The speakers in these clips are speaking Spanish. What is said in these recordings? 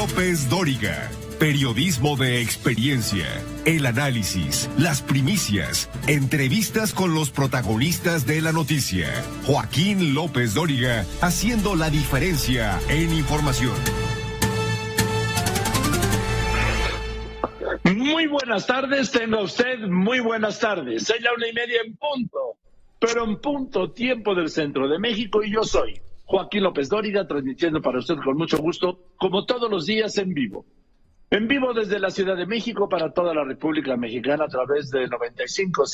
López Dóriga. Periodismo de experiencia, el análisis, las primicias, entrevistas con los protagonistas de la noticia. Joaquín López Dóriga, haciendo la diferencia en información. Muy buenas tardes, tenga usted muy buenas tardes. Es la 1:30 en punto, pero en punto tiempo del centro de México, y yo soy Joaquín López Dóriga, transmitiendo para usted con mucho gusto, como todos los días, en vivo. En vivo desde la Ciudad de México para toda la República Mexicana a través de 95,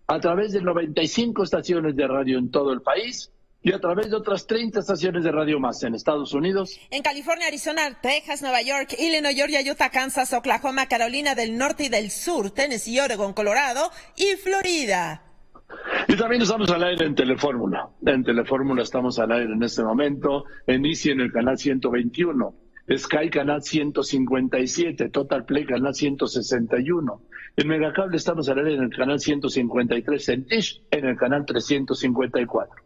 a través de 95 estaciones de radio en todo el país y a través de otras 30 estaciones de radio más en Estados Unidos. En California, Arizona, Texas, Nueva York, Illinois, Georgia, Utah, Kansas, Oklahoma, Carolina del Norte y del Sur, Tennessee, Oregon, Colorado y Florida. Y también estamos al aire en Telefórmula. En Telefórmula estamos al aire en este momento, en Easy en el canal 121. Sky canal 157, Total Play canal 161. En Megacable estamos al aire en el canal 153, en Dish en el canal 354.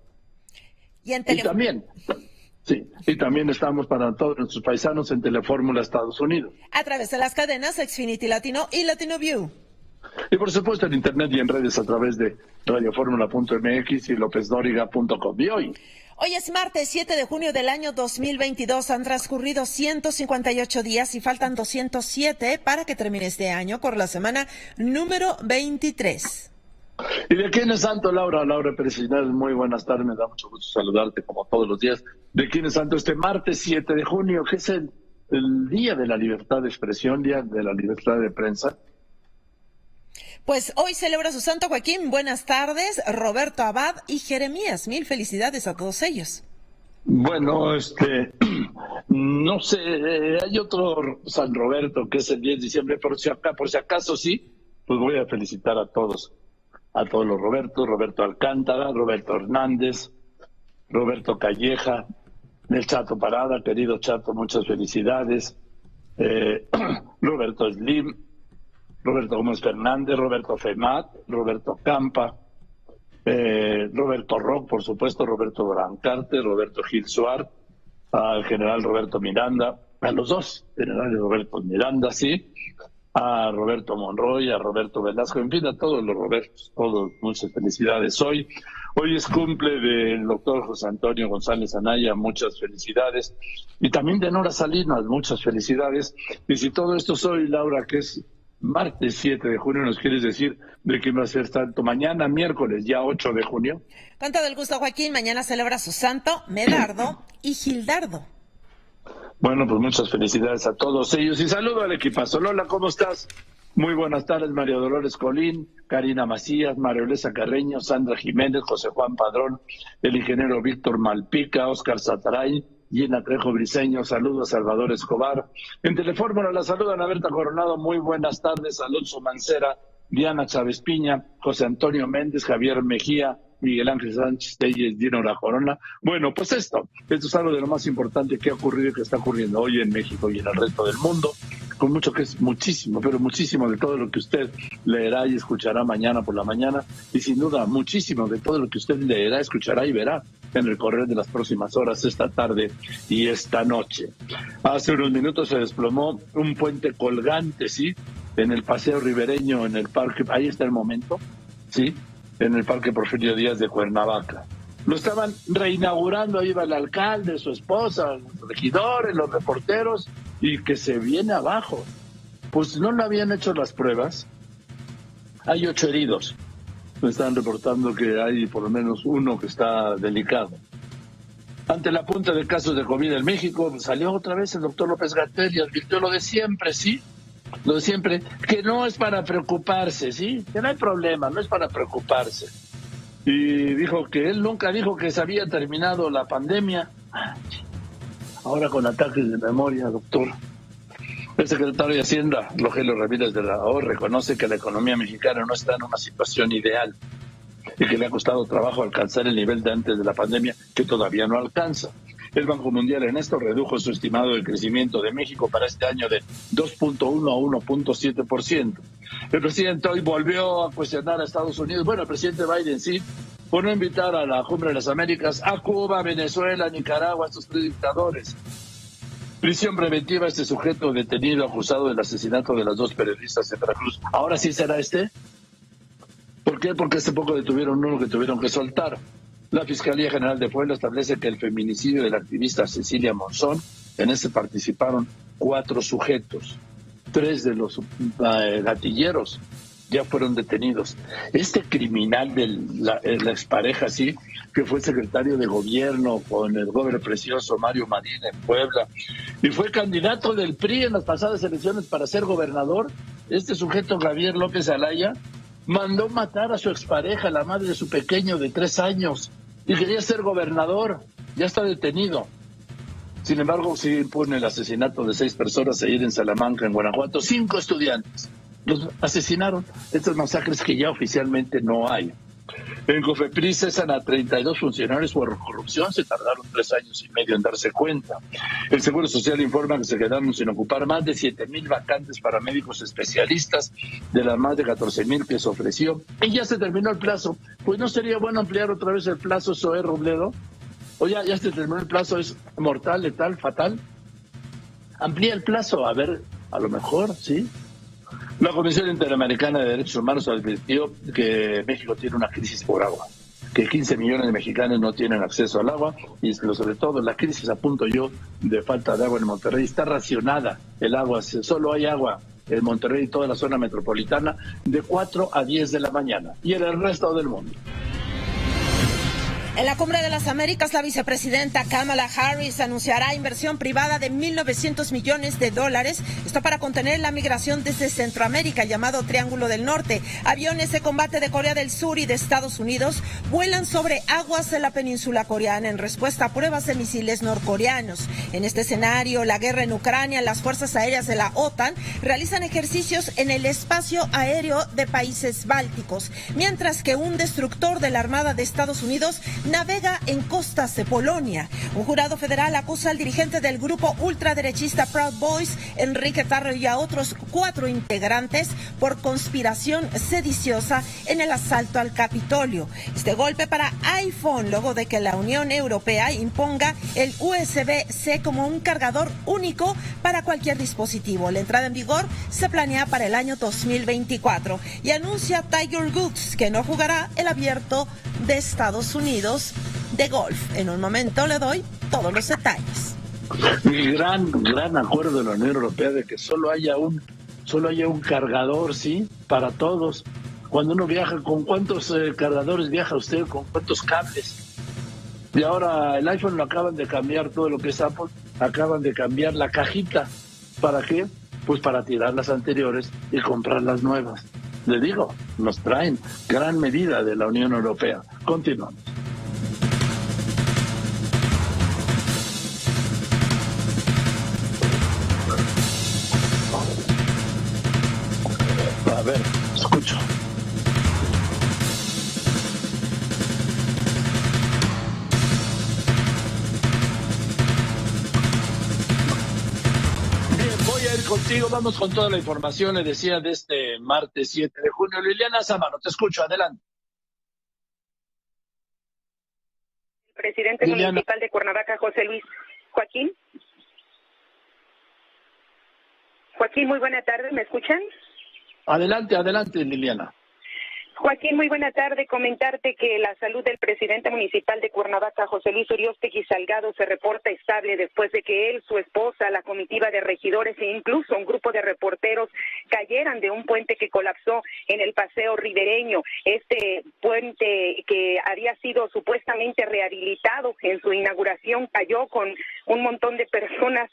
Y también estamos para todos nuestros paisanos en Telefórmula Estados Unidos. A través de las cadenas Xfinity Latino y Latino View. Y por supuesto en internet y en redes a través de radioformula.mx y lopezdoriga.com. Y Hoy es martes 7 de junio del año 2022. Han transcurrido 158 días y faltan 207 para que termine este año por la semana número 23. ¿Y de quién es santo, Laura? Laura Pérez Linares, muy buenas tardes. Me da mucho gusto saludarte como todos los días. ¿De quién es santo este martes 7 de junio, que es el día de la libertad de expresión, día de la libertad de prensa? Pues hoy celebra su santo Joaquín. Buenas tardes, Roberto Abad y Jeremías. Mil felicidades a todos ellos. Bueno, no sé, hay otro San Roberto que es el 10 de diciembre, por si acaso sí, pues voy a felicitar a todos los Robertos: Roberto Alcántara, Roberto Hernández, Roberto Calleja, el Chato Parada, querido Chato, muchas felicidades, Roberto Slim, Roberto Gómez Fernández, Roberto Femat, Roberto Campa, Roberto Rock, por supuesto, Roberto Brancarte, Roberto Gil Suárez, al general Roberto Miranda, a los dos generales Roberto Miranda, sí, a Roberto Monroy, a Roberto Velasco, en fin, a todos los Robertos, todos, muchas felicidades. Hoy es cumple del doctor José Antonio González Anaya, muchas felicidades, y también de Nora Salinas, muchas felicidades. Y si todo esto soy, Laura, que es martes 7 de junio, ¿nos quieres decir de qué va a ser santo? Mañana, miércoles, ya 8 de junio. Con todo el gusto, Joaquín, mañana celebra su santo Medardo y Gildardo. Bueno, pues muchas felicidades a todos ellos y saludo al equipazo. Lola, ¿cómo estás? Muy buenas tardes, María Dolores Colín, Karina Macías, María Olesa Carreño, Sandra Jiménez, José Juan Padrón, el ingeniero Víctor Malpica, Óscar Sataray, Gina Trejo Briceño, saludos a Salvador Escobar. En Telefórmula la saludan a Berta Coronado, muy buenas tardes, Alonso Mancera, Diana Chávez Piña, José Antonio Méndez, Javier Mejía, Miguel Ángel Sánchez Telles, Dino La Corona. Bueno, pues esto es algo de lo más importante que ha ocurrido y que está ocurriendo hoy en México y en el resto del mundo, con mucho que es muchísimo, pero muchísimo de todo lo que usted leerá y escuchará mañana por la mañana, y sin duda muchísimo de todo lo que usted leerá, escuchará y verá en el correr de las próximas horas, esta tarde y esta noche. Hace unos minutos se desplomó un puente colgante, ¿sí?, en el paseo ribereño, en el parque, ahí está el momento, ¿sí?, en el Parque Porfirio Díaz de Cuernavaca. Lo estaban reinaugurando, ahí va el alcalde, su esposa, los regidores, los reporteros, y que se viene abajo. Pues no le habían hecho las pruebas. Hay 8 heridos. Me están reportando que hay por lo menos uno que está delicado. Ante la punta de casos de COVID en México, salió otra vez el doctor López-Gatell y advirtió lo de siempre, ¿sí? Lo de siempre, que no es para preocuparse, ¿sí? Que no hay problema, no es para preocuparse. Y dijo que él nunca dijo que se había terminado la pandemia. Ahora con ataques de memoria, doctor. El secretario de Hacienda, Rogelio Ramírez de la O, reconoce que la economía mexicana no está en una situación ideal y que le ha costado trabajo alcanzar el nivel de antes de la pandemia, que todavía no alcanza. El Banco Mundial en esto redujo su estimado de crecimiento de México para este año de 2.1 a 1.7%. El presidente hoy volvió a cuestionar a Estados Unidos, bueno, el presidente Biden sí, por no invitar a la Cumbre de las Américas a Cuba, Venezuela, Nicaragua, a estos 3 dictadores. Prisión preventiva a este sujeto detenido acusado del asesinato de las dos periodistas de Veracruz. ¿Ahora sí será este? ¿Por qué? Porque hace poco detuvieron uno que tuvieron que soltar. La Fiscalía General de Puebla establece que el feminicidio de la activista Cecilia Monzón, en ese participaron 4 sujetos. 3 de los gatilleros ya fueron detenidos. Este criminal de la expareja, sí, que fue secretario de gobierno con el gobernador precioso Mario Marín en Puebla, y fue candidato del PRI en las pasadas elecciones para ser gobernador, este sujeto Javier López Alaya, mandó matar a su expareja, la madre de su pequeño de 3 años, y quería ser gobernador, ya está detenido. Sin embargo, sigue impune el asesinato de 6 personas ayer en Salamanca, en Guanajuato, 5 estudiantes. Los asesinaron. Estas masacres que ya oficialmente no hay. En Cofepris cesan a 32 funcionarios por corrupción. Se tardaron 3 años y medio en darse cuenta. El Seguro Social informa que se quedaron sin ocupar más de 7,000 vacantes para médicos especialistas de las más de 14,000 que se ofreció. Y ya se terminó el plazo. Pues no sería bueno ampliar otra vez el plazo, Zoé Robledo. O ya se terminó el plazo, es mortal, letal, fatal. Amplía el plazo, a ver, a lo mejor, ¿sí? La Comisión Interamericana de Derechos Humanos advirtió que México tiene una crisis por agua, que 15 millones de mexicanos no tienen acceso al agua y sobre todo la crisis, apunto yo, de falta de agua en Monterrey. Está racionada el agua, solo hay agua en Monterrey y toda la zona metropolitana de 4 a 10 de la mañana y en el resto del mundo. En la Cumbre de las Américas, la vicepresidenta Kamala Harris anunciará inversión privada de $1,900 millones, esto para contener la migración desde Centroamérica, llamado Triángulo del Norte. Aviones de combate de Corea del Sur y de Estados Unidos vuelan sobre aguas de la península coreana en respuesta a pruebas de misiles norcoreanos. En este escenario, la guerra en Ucrania, las fuerzas aéreas de la OTAN realizan ejercicios en el espacio aéreo de países bálticos, mientras que un destructor de la Armada de Estados Unidos navega en costas de Polonia. Un jurado federal acusa al dirigente del grupo ultraderechista Proud Boys, Enrique Tarrio, y a otros 4 integrantes por conspiración sediciosa en el asalto al Capitolio. Este golpe para iPhone, luego de que la Unión Europea imponga el USB-C como un cargador único para cualquier dispositivo. La entrada en vigor se planea para el año 2024 y anuncia Tiger Woods que no jugará el Abierto de Estados Unidos de golf. En un momento le doy todos los detalles. El gran acuerdo de la Unión Europea de que solo haya un cargador, sí, para todos. Cuando uno viaja, ¿con cuántos cargadores viaja usted? ¿Con cuántos cables? Y ahora el iPhone lo acaban de cambiar, todo lo que es Apple, acaban de cambiar la cajita. ¿Para qué? Pues para tirar las anteriores y comprar las nuevas. Le digo, nos traen gran medida de la Unión Europea. Continuamos. A ver, escucho. Bien, voy a ir contigo. Vamos con toda la información, le decía, de este martes 7 de junio. Liliana Sámano, te escucho, adelante. Presidente Liliana municipal de Cuernavaca, José Luis. Joaquín. Joaquín, muy buena tarde, ¿me escuchan? Adelante, Liliana. Joaquín, muy buena tarde. Comentarte que la salud del presidente municipal de Cuernavaca, José Luis Uriostegui Salgado, se reporta estable después de que él, su esposa, la comitiva de regidores e incluso un grupo de reporteros cayeran de un puente que colapsó en el Paseo Ribereño. Este puente que había sido supuestamente rehabilitado en su inauguración cayó con un montón de personas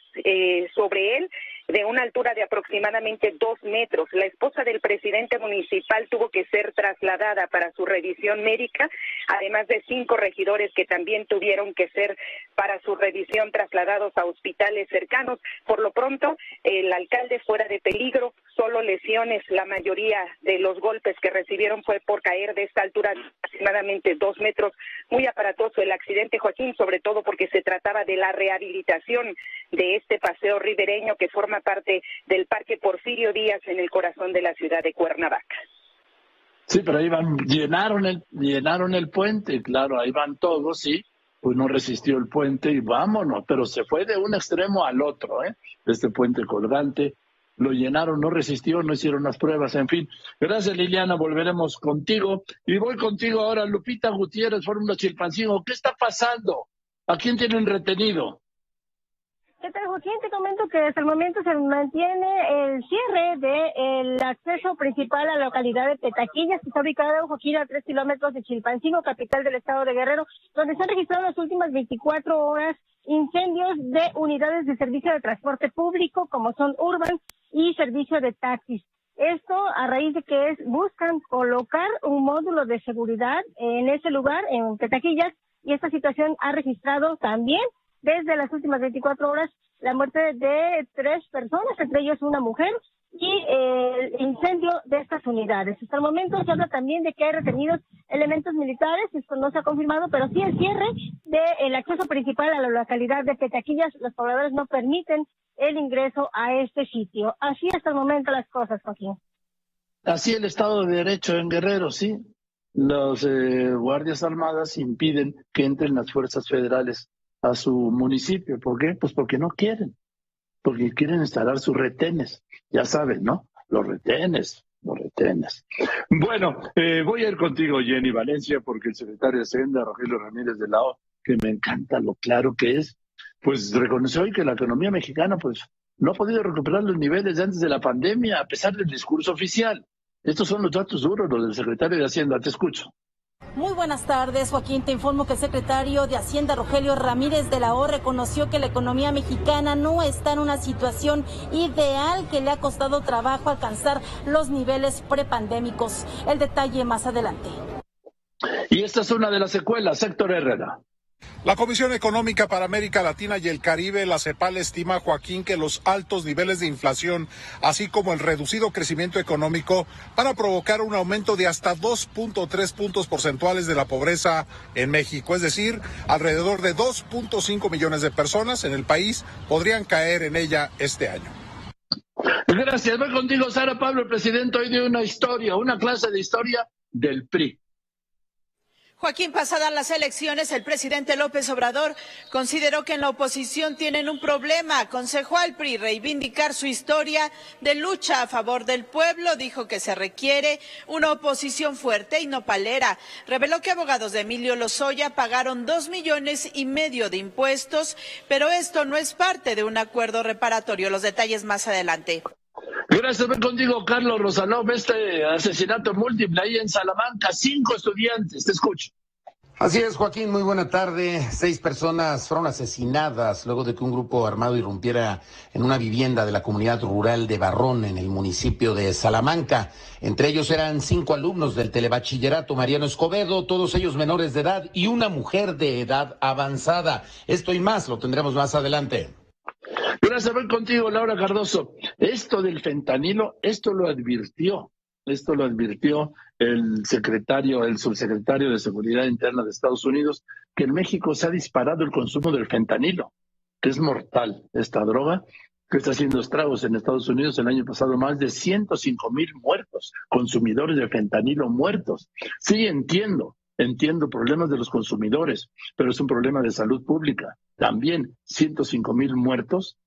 sobre él, de una altura de aproximadamente 2 metros. La esposa del presidente municipal tuvo que ser trasladada para su revisión médica, además de 5 regidores que también tuvieron que ser para su revisión trasladados a hospitales cercanos. Por lo pronto, el alcalde fuera de peligro, solo lesiones. La mayoría de los golpes que recibieron fue por caer de esta altura de aproximadamente 2 metros. Muy aparatoso el accidente, Joaquín, sobre todo porque se trataba de la rehabilitación de este paseo ribereño que forma parte del Parque Porfirio Díaz en el corazón de la ciudad de Cuernavaca. Sí, pero ahí llenaron el puente, claro, ahí van todos, sí, pues no resistió el puente y vámonos, pero se fue de un extremo al otro, este puente colgante. Lo llenaron, no resistió, no hicieron las pruebas, en fin. Gracias, Liliana, volveremos contigo. Y voy contigo ahora, Lupita Gutiérrez, Fórmula Chilpancingo. ¿Qué está pasando? ¿A quién tienen retenido? ¿Qué tal, Joaquín? Te comento que hasta el momento se mantiene el cierre del acceso principal a la localidad de Petaquillas, que está ubicada, Joaquín, a 3 kilómetros de Chilpancingo, capital del estado de Guerrero, donde se han registrado en las últimas 24 horas incendios de unidades de servicio de transporte público, como son Urban y servicio de taxis. Esto a raíz de que buscan colocar un módulo de seguridad en ese lugar, en Petaquillas, y esta situación ha registrado también desde las últimas 24 horas la muerte de 3 personas, entre ellos una mujer, y el incendio de estas unidades. Hasta el momento se habla también de que hay retenidos elementos militares, esto no se ha confirmado, pero sí el cierre del acceso principal a la localidad de Petaquillas. Los pobladores no permiten el ingreso a este sitio. Así hasta el momento las cosas, Joaquín. Así el Estado de Derecho en Guerrero, sí. Los guardias armadas impiden que entren las fuerzas federales a su municipio. ¿Por qué? Pues porque no quieren. Porque quieren instalar sus retenes. Ya saben, ¿no? Los retenes. Bueno, voy a ir contigo, Jenny Valencia, porque el secretario de Hacienda, Rogelio Ramírez de la O, que me encanta lo claro que es, pues reconoció hoy que la economía mexicana pues no ha podido recuperar los niveles de antes de la pandemia, a pesar del discurso oficial. Estos son los datos duros, los del secretario de Hacienda. Te escucho. Muy buenas tardes, Joaquín. Te informo que el secretario de Hacienda, Rogelio Ramírez de la O, reconoció que la economía mexicana no está en una situación ideal, que le ha costado trabajo alcanzar los niveles prepandémicos. El detalle más adelante. Y esta es una de las secuelas, Héctor Herrera. La Comisión Económica para América Latina y el Caribe, la CEPAL, estima, Joaquín, que los altos niveles de inflación, así como el reducido crecimiento económico, van a provocar un aumento de hasta 2.3 puntos porcentuales de la pobreza en México. Es decir, alrededor de 2.5 millones de personas en el país podrían caer en ella este año. Gracias. Voy contigo, Sara Pablo. El presidente hoy dio una clase de historia del PRI. Joaquín, pasadas las elecciones, el presidente López Obrador consideró que en la oposición tienen un problema. Aconsejó al PRI reivindicar su historia de lucha a favor del pueblo. Dijo que se requiere una oposición fuerte y nopalera. Reveló que abogados de Emilio Lozoya pagaron 2,5 millones de impuestos, pero esto no es parte de un acuerdo reparatorio. Los detalles más adelante. Gracias, voy contigo, Carlos Rosaló. Este asesinato múltiple ahí en Salamanca, 5 estudiantes, te escucho. Así es, Joaquín, muy buena tarde. 6 personas fueron asesinadas luego de que un grupo armado irrumpiera en una vivienda de la comunidad rural de Barrón, en el municipio de Salamanca. Entre ellos eran 5 alumnos del telebachillerato Mariano Escobedo, todos ellos menores de edad, y una mujer de edad avanzada. Esto y más lo tendremos más adelante. Gracias, voy contigo, Laura Cardoso. Esto del fentanilo, esto lo advirtió el subsecretario de Seguridad Interna de Estados Unidos, que en México se ha disparado el consumo del fentanilo, que es mortal, esta droga, que está haciendo estragos en Estados Unidos. El año pasado más de 105,000 muertos, consumidores de fentanilo muertos. Sí, entiendo problemas de los consumidores, pero es un problema de salud pública. También 105,000 muertos.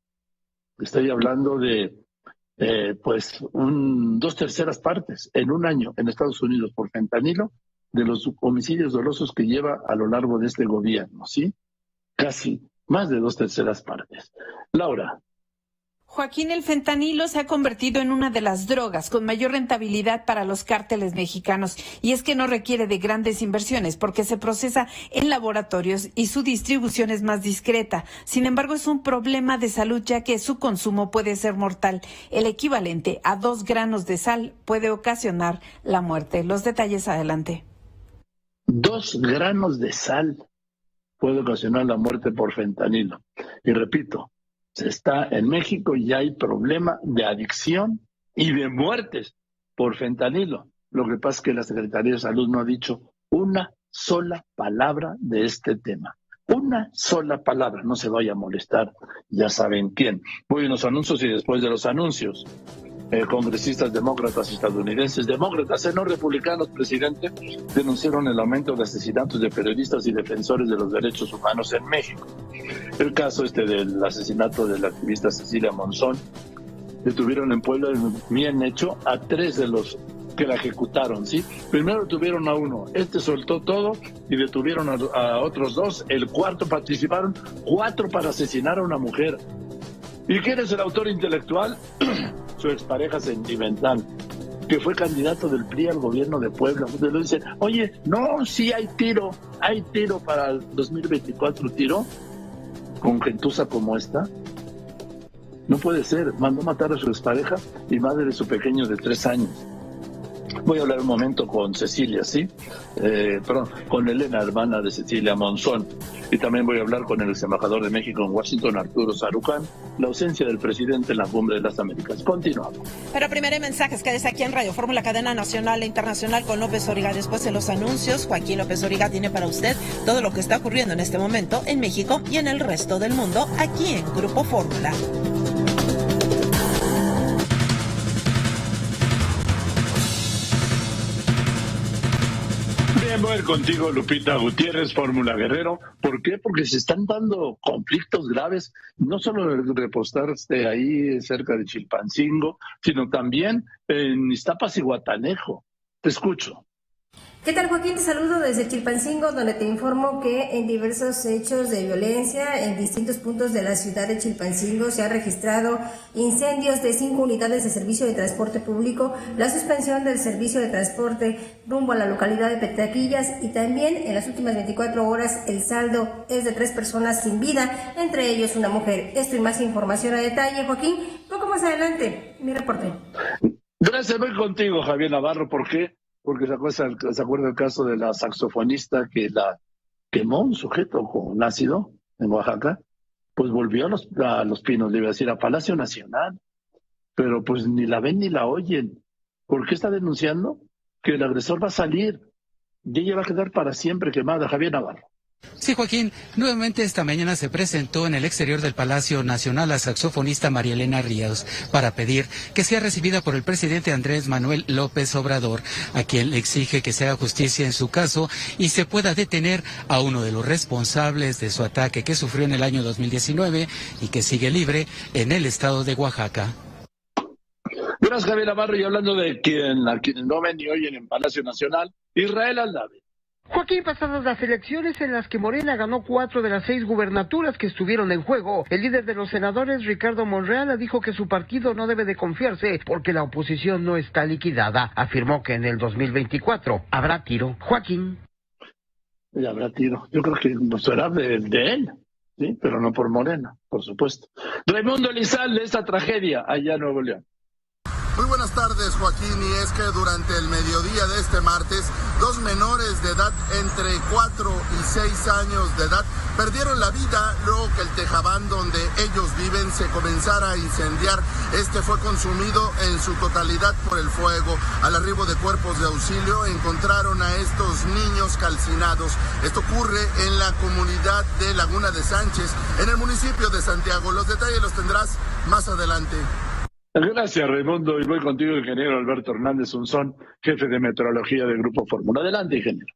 Estoy hablando de 2/3 partes en un año en Estados Unidos por fentanilo de los homicidios dolosos que lleva a lo largo de este gobierno, ¿sí? Casi más de 2/3 partes. Laura. Joaquín, el fentanilo se ha convertido en una de las drogas con mayor rentabilidad para los cárteles mexicanos, y es que no requiere de grandes inversiones porque se procesa en laboratorios y su distribución es más discreta. Sin embargo, es un problema de salud, ya que su consumo puede ser mortal. El equivalente a 2 granos de sal puede ocasionar la muerte. Los detalles adelante. 2 granos de sal puede ocasionar la muerte por fentanilo. Y repito, en México ya hay problema de adicción y de muertes por fentanilo. Lo que pasa es que la Secretaría de Salud no ha dicho una sola palabra de este tema. Una sola palabra, no se vaya a molestar, ya saben quién. Voy a unos anuncios y después de los anuncios congresistas demócratas estadounidenses, demócratas, no republicanos, presidente, denunciaron el aumento de asesinatos de periodistas y defensores de los derechos humanos en México. El caso del asesinato de la activista Cecilia Monzón, detuvieron en Puebla, bien hecho, a 3 de los que la ejecutaron, ¿sí? Primero detuvieron a uno, soltó todo y detuvieron a otros 2, el cuarto participaron 4 para asesinar a una mujer. ¿Y quién es el autor intelectual? Su expareja sentimental, que fue candidato del PRI al gobierno de Puebla. Entonces le dicen, oye, no, sí hay tiro para el 2024, tiro con gentuza como esta. No puede ser, mandó matar a su expareja y madre de su pequeño de 3 años. Voy a hablar un momento con Cecilia, ¿sí? Con Elena, hermana de Cecilia Monzón. Y también voy a hablar con el ex embajador de México en Washington, Arturo Sarucán, la ausencia del presidente en la Cumbre de las Américas. Continuamos. Pero primero hay mensajes que desde aquí en Radio Fórmula, cadena nacional e internacional con López Origa. Después de los anuncios, Joaquín López Origa tiene para usted todo lo que está ocurriendo en este momento en México y en el resto del mundo, aquí en Grupo Fórmula. Voy a ir contigo, Lupita Gutiérrez, Fórmula Guerrero. ¿Por qué? Porque se están dando conflictos graves, no solo en el repostarse ahí cerca de Chilpancingo, sino también en Iztapas y Guatanejo. Te escucho. ¿Qué tal, Joaquín? Te saludo desde Chilpancingo, donde te informo que en diversos hechos de violencia en distintos puntos de la ciudad de Chilpancingo se ha registrado incendios de 5 unidades de servicio de transporte público, la suspensión del servicio de transporte rumbo a la localidad de Petaquillas y también en las últimas 24 horas el saldo es de 3 personas sin vida, entre ellos una mujer. Esto y más información a detalle, Joaquín, poco más adelante, mi reporte. Gracias, voy contigo, Javier Navarro. ¿Por qué? Porque se acuerda el caso de la saxofonista que la quemó un sujeto con ácido en Oaxaca, pues volvió a los Pinos, le iba a decir, a Palacio Nacional, pero pues ni la ven ni la oyen. ¿Por qué está denunciando? Que el agresor va a salir y ella va a quedar para siempre quemada. Javier Navarro. Sí, Joaquín, nuevamente esta mañana se presentó en el exterior del Palacio Nacional la saxofonista María Elena Ríos para pedir que sea recibida por el presidente Andrés Manuel López Obrador, a quien le exige que se haga justicia en su caso y se pueda detener a uno de los responsables de su ataque que sufrió en el año 2019 y que sigue libre en el estado de Oaxaca. Gracias, Javier Navarro. Y hablando de quien no ven ni oyen en Palacio Nacional, Israel Aldave. Joaquín, pasadas las elecciones en las que Morena ganó 4 de las 6 gubernaturas que estuvieron en juego, el líder de los senadores, Ricardo Monreal, dijo que su partido no debe de confiarse porque la oposición no está liquidada. Afirmó que en el 2024 habrá tiro. Joaquín. Y habrá tiro. Yo creo que no será de él, ¿sí? Pero no por Morena, por supuesto. Raimundo Elizalde, esta tragedia allá en Nuevo León. Muy buenas tardes, Joaquín, y es que durante el mediodía de este martes, 2 menores de edad entre 4 y 6 años de edad perdieron la vida luego que el tejabán donde ellos viven se comenzara a incendiar. Este fue consumido en su totalidad por el fuego. Al arribo de cuerpos de auxilio encontraron a estos niños calcinados. Esto ocurre en la comunidad de Laguna de Sánchez, en el municipio de Santiago. Los detalles los tendrás más adelante. Gracias, Raimundo. Y voy contigo, ingeniero Alberto Hernández Unzón, jefe de meteorología del Grupo Fórmula. Adelante, ingeniero.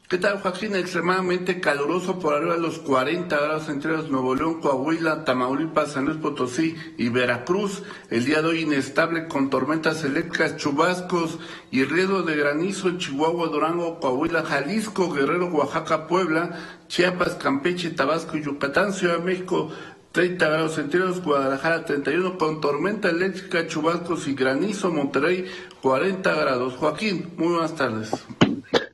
¿Qué tal, Joaquín? Extremadamente caluroso por arriba de los 40 grados centígrados Nuevo León, Coahuila, Tamaulipas, San Luis Potosí y Veracruz. El día de hoy inestable con tormentas eléctricas, chubascos y riesgo de granizo en Chihuahua, Durango, Coahuila, Jalisco, Guerrero, Oaxaca, Puebla, Chiapas, Campeche, Tabasco y Yucatán, Ciudad de México, 30 grados centígrados, Guadalajara 31, con tormenta eléctrica, chubascos y granizo, Monterrey 40 grados. Joaquín, muy buenas tardes.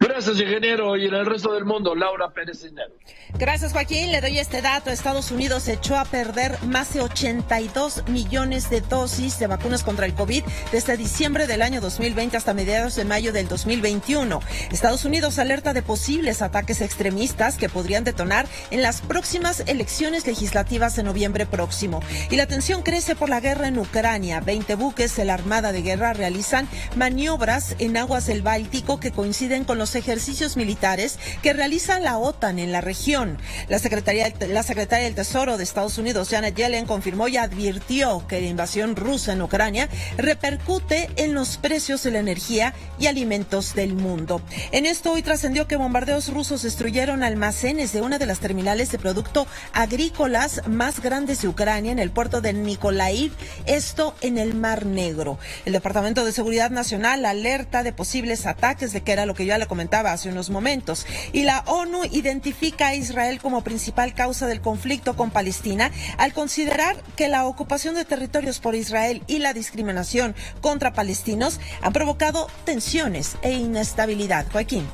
Gracias, ingeniero. Y en el resto del mundo, Laura Pérez Cisneros. Gracias, Joaquín. Le doy este dato. Estados Unidos echó a perder más de 82 millones de dosis de vacunas contra el COVID desde diciembre del año 2020 hasta mediados de mayo del 2021. Estados Unidos alerta de posibles ataques extremistas que podrían detonar en las próximas elecciones legislativas de noviembre próximo. Y la tensión crece por la guerra en Ucrania. 20 buques de la Armada de Guerra realizan maniobras en aguas del Báltico que coinciden con los ejes ejercicios militares que realiza la OTAN en la región. La secretaria del Tesoro de Estados Unidos, Janet Yellen, confirmó y advirtió que la invasión rusa en Ucrania repercute en los precios de la energía y alimentos del mundo. En esto, hoy trascendió que bombardeos rusos destruyeron almacenes de una de las terminales de productos agrícolas más grandes de Ucrania en el puerto de Mykolaiv, esto en el Mar Negro. El Departamento de Seguridad Nacional alerta de posibles ataques, de que era lo que yo ya le comentaba hace unos momentos. Y la ONU identifica a Israel como principal causa del conflicto con Palestina, al considerar que la ocupación de territorios por Israel y la discriminación contra palestinos han provocado tensiones e inestabilidad. Joaquín.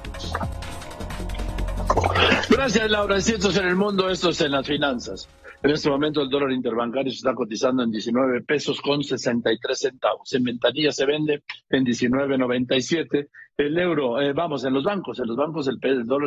Gracias, Laura. Cientos en el mundo, estos en las finanzas. En este momento el dólar interbancario se está cotizando en 19 pesos con 63 centavos. En ventanilla se vende en 19.97. El euro, en los bancos el dólar se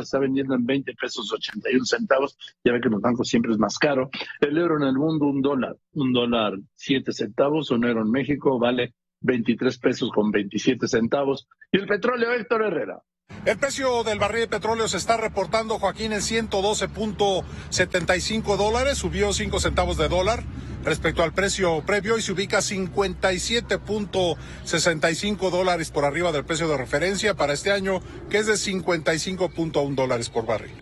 está vendiendo en 20 pesos 81 centavos. Ya ve que en los bancos siempre es más caro. El euro en el mundo, un dólar 7 centavos. Un euro en México vale 23 pesos con 27 centavos. Y el petróleo, Héctor Herrera. El precio del barril de petróleo se está reportando, Joaquín, en $112.75, subió 5 centavos de dólar respecto al precio previo y se ubica $57.65 por arriba del precio de referencia para este año, que es de $55.1 por barril.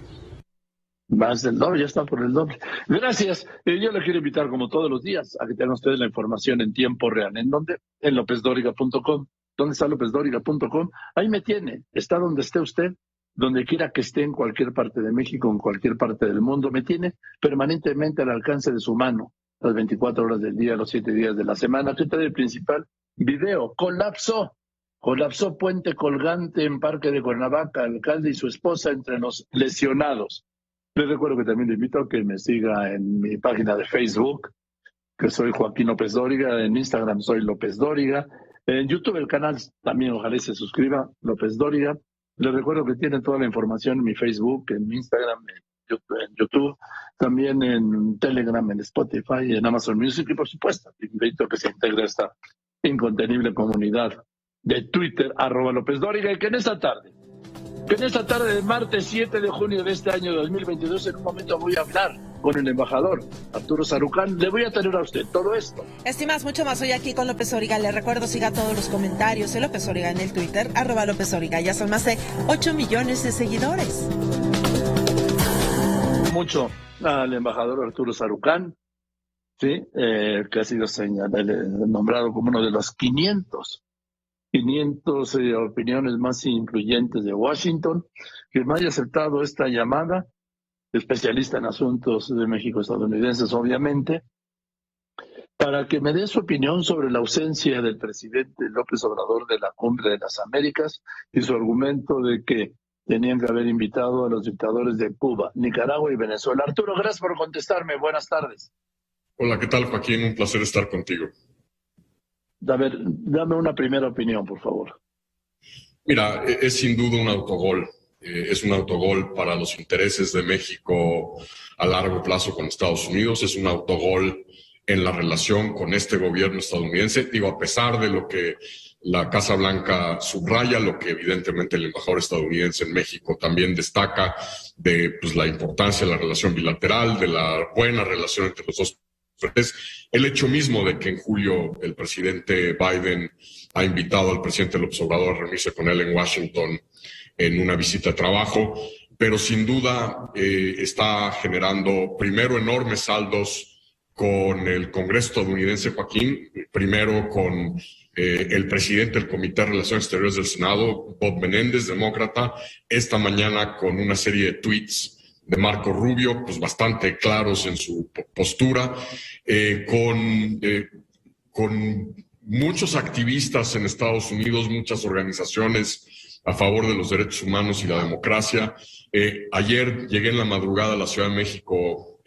Más del doble, ya está por el doble. Gracias. Yo le quiero invitar, como todos los días, a que tengan ustedes la información en tiempo real. ¿En dónde? En lopezdoriga.com. ¿Dónde está lopezdoriga.com? Ahí me tiene. Está donde esté usted, donde quiera que esté, en cualquier parte de México, en cualquier parte del mundo. Me tiene permanentemente al alcance de su mano, las 24 horas del día, los 7 días de la semana. ¿Qué tal el principal video? Colapsó puente colgante en Parque de Cuernavaca, alcalde y su esposa entre los lesionados. Les recuerdo que también le invito a que me siga en mi página de Facebook, que soy Joaquín López Dóriga, en Instagram soy López Dóriga, en YouTube el canal también, ojalá se suscriba, López Dóriga. Les recuerdo que tienen toda la información en mi Facebook, en mi Instagram, en YouTube, también en Telegram, en Spotify, en Amazon Music, y por supuesto, invito a que se integre a esta incontenible comunidad de Twitter, @López Dóriga, y que en esta tarde de martes 7 de junio de este año 2022, en un momento voy a hablar con el embajador Arturo Sarucán. Le voy a tener a usted todo esto. Estimas, mucho más hoy aquí con López Dóriga. Le recuerdo, siga todos los comentarios de López Dóriga en el Twitter, @López Dóriga. Ya son más de 8 millones de seguidores. Mucho al embajador Arturo Sarucán, ¿sí? Que ha sido nombrado como uno de los 500 opiniones más influyentes de Washington, que me haya aceptado esta llamada, especialista en asuntos de México estadounidenses, obviamente, para que me dé su opinión sobre la ausencia del presidente López Obrador de la Cumbre de las Américas y su argumento de que tenían que haber invitado a los dictadores de Cuba, Nicaragua y Venezuela. Arturo, gracias por contestarme. Buenas tardes. Hola, ¿qué tal, Joaquín? Un placer estar contigo. A ver, dame una primera opinión, por favor. Mira, es sin duda un autogol. Es un autogol para los intereses de México a largo plazo con Estados Unidos. Es un autogol en la relación con este gobierno estadounidense. Digo, a pesar de lo que la Casa Blanca subraya, lo que evidentemente el embajador estadounidense en México también destaca de la importancia de la relación bilateral, de la buena relación entre los dos. El hecho mismo de que en julio el presidente Biden ha invitado al presidente López Obrador a reunirse con él en Washington en una visita de trabajo, pero sin duda está generando primero enormes saldos con el Congreso estadounidense, Joaquín, primero con el presidente del Comité de Relaciones Exteriores del Senado, Bob Menéndez, demócrata, esta mañana con una serie de tweets de Marco Rubio, bastante claros en su postura, con muchos activistas en Estados Unidos, muchas organizaciones a favor de los derechos humanos y la democracia. Ayer llegué en la madrugada a la Ciudad de México,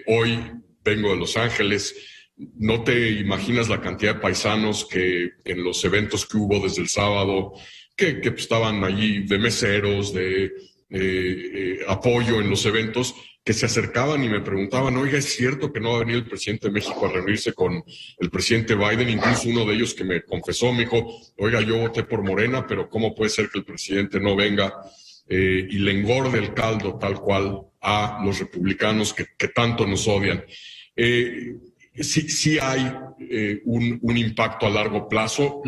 hoy vengo de Los Ángeles. No te imaginas la cantidad de paisanos que en los eventos que hubo desde el sábado, que estaban allí de meseros, de apoyo en los eventos, que se acercaban y me preguntaban, oiga, ¿es cierto que no va a venir el presidente de México a reunirse con el presidente Biden? Incluso uno de ellos que me confesó, me dijo, oiga, yo voté por Morena, pero ¿cómo puede ser que el presidente no venga y le engorde el caldo tal cual a los republicanos que tanto nos odian. Sí hay un impacto a largo plazo.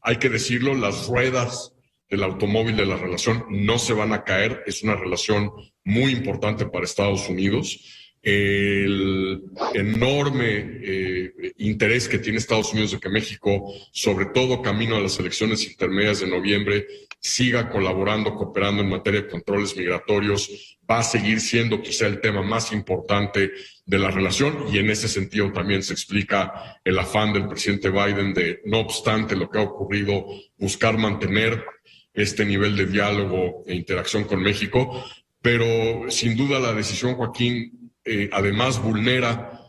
Hay que decirlo, las ruedas del automóvil de la relación no se van a caer. Es una relación muy importante para Estados Unidos. El enorme interés que tiene Estados Unidos de que México, sobre todo camino a las elecciones intermedias de noviembre, siga colaborando, cooperando en materia de controles migratorios, va a seguir siendo quizá el tema más importante de la relación, y en ese sentido también se explica el afán del presidente Biden de, no obstante lo que ha ocurrido, buscar mantener este nivel de diálogo e interacción con México. Pero sin duda la decisión, Joaquín, además vulnera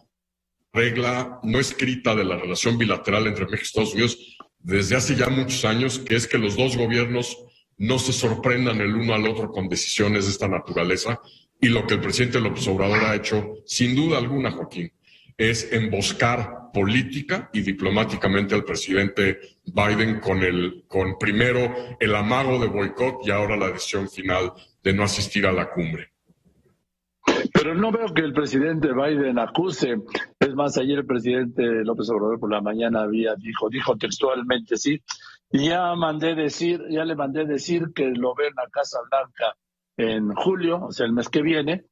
regla no escrita de la relación bilateral entre México y Estados Unidos desde hace ya muchos años, que es que los dos gobiernos no se sorprendan el uno al otro con decisiones de esta naturaleza. Y lo que el presidente López Obrador ha hecho, sin duda alguna, Joaquín, es emboscar política y diplomáticamente al presidente Biden con primero el amago de boicot y ahora la decisión final de no asistir a la cumbre. Pero no veo que el presidente Biden acuse. Es más, ayer el presidente López Obrador por la mañana dijo textualmente, sí, ya le mandé decir que lo ve en la Casa Blanca en julio, o sea, el mes que viene.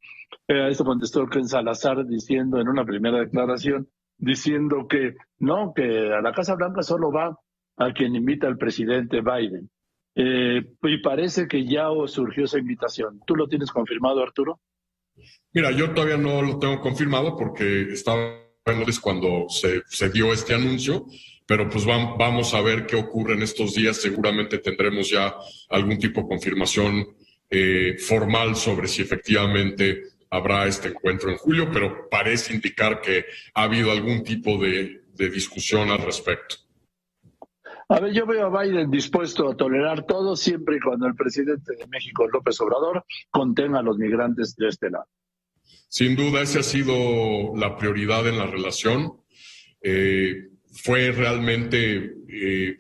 Eso contestó Ken Salazar diciendo en una primera declaración, diciendo que no, que a la Casa Blanca solo va a quien invita al presidente Biden. Y parece que ya surgió esa invitación. ¿Tú lo tienes confirmado, Arturo? Mira, yo todavía no lo tengo confirmado porque estaba en Londres cuando se dio este anuncio, pero pues vamos a ver qué ocurre en estos días. Seguramente tendremos ya algún tipo de confirmación formal sobre si efectivamente habrá este encuentro en julio, pero parece indicar que ha habido algún tipo de discusión al respecto. A ver, yo veo a Biden dispuesto a tolerar todo siempre y cuando el presidente de México, López Obrador, contenga a los migrantes de este lado. Sin duda, esa ha sido la prioridad en la relación. Fue realmente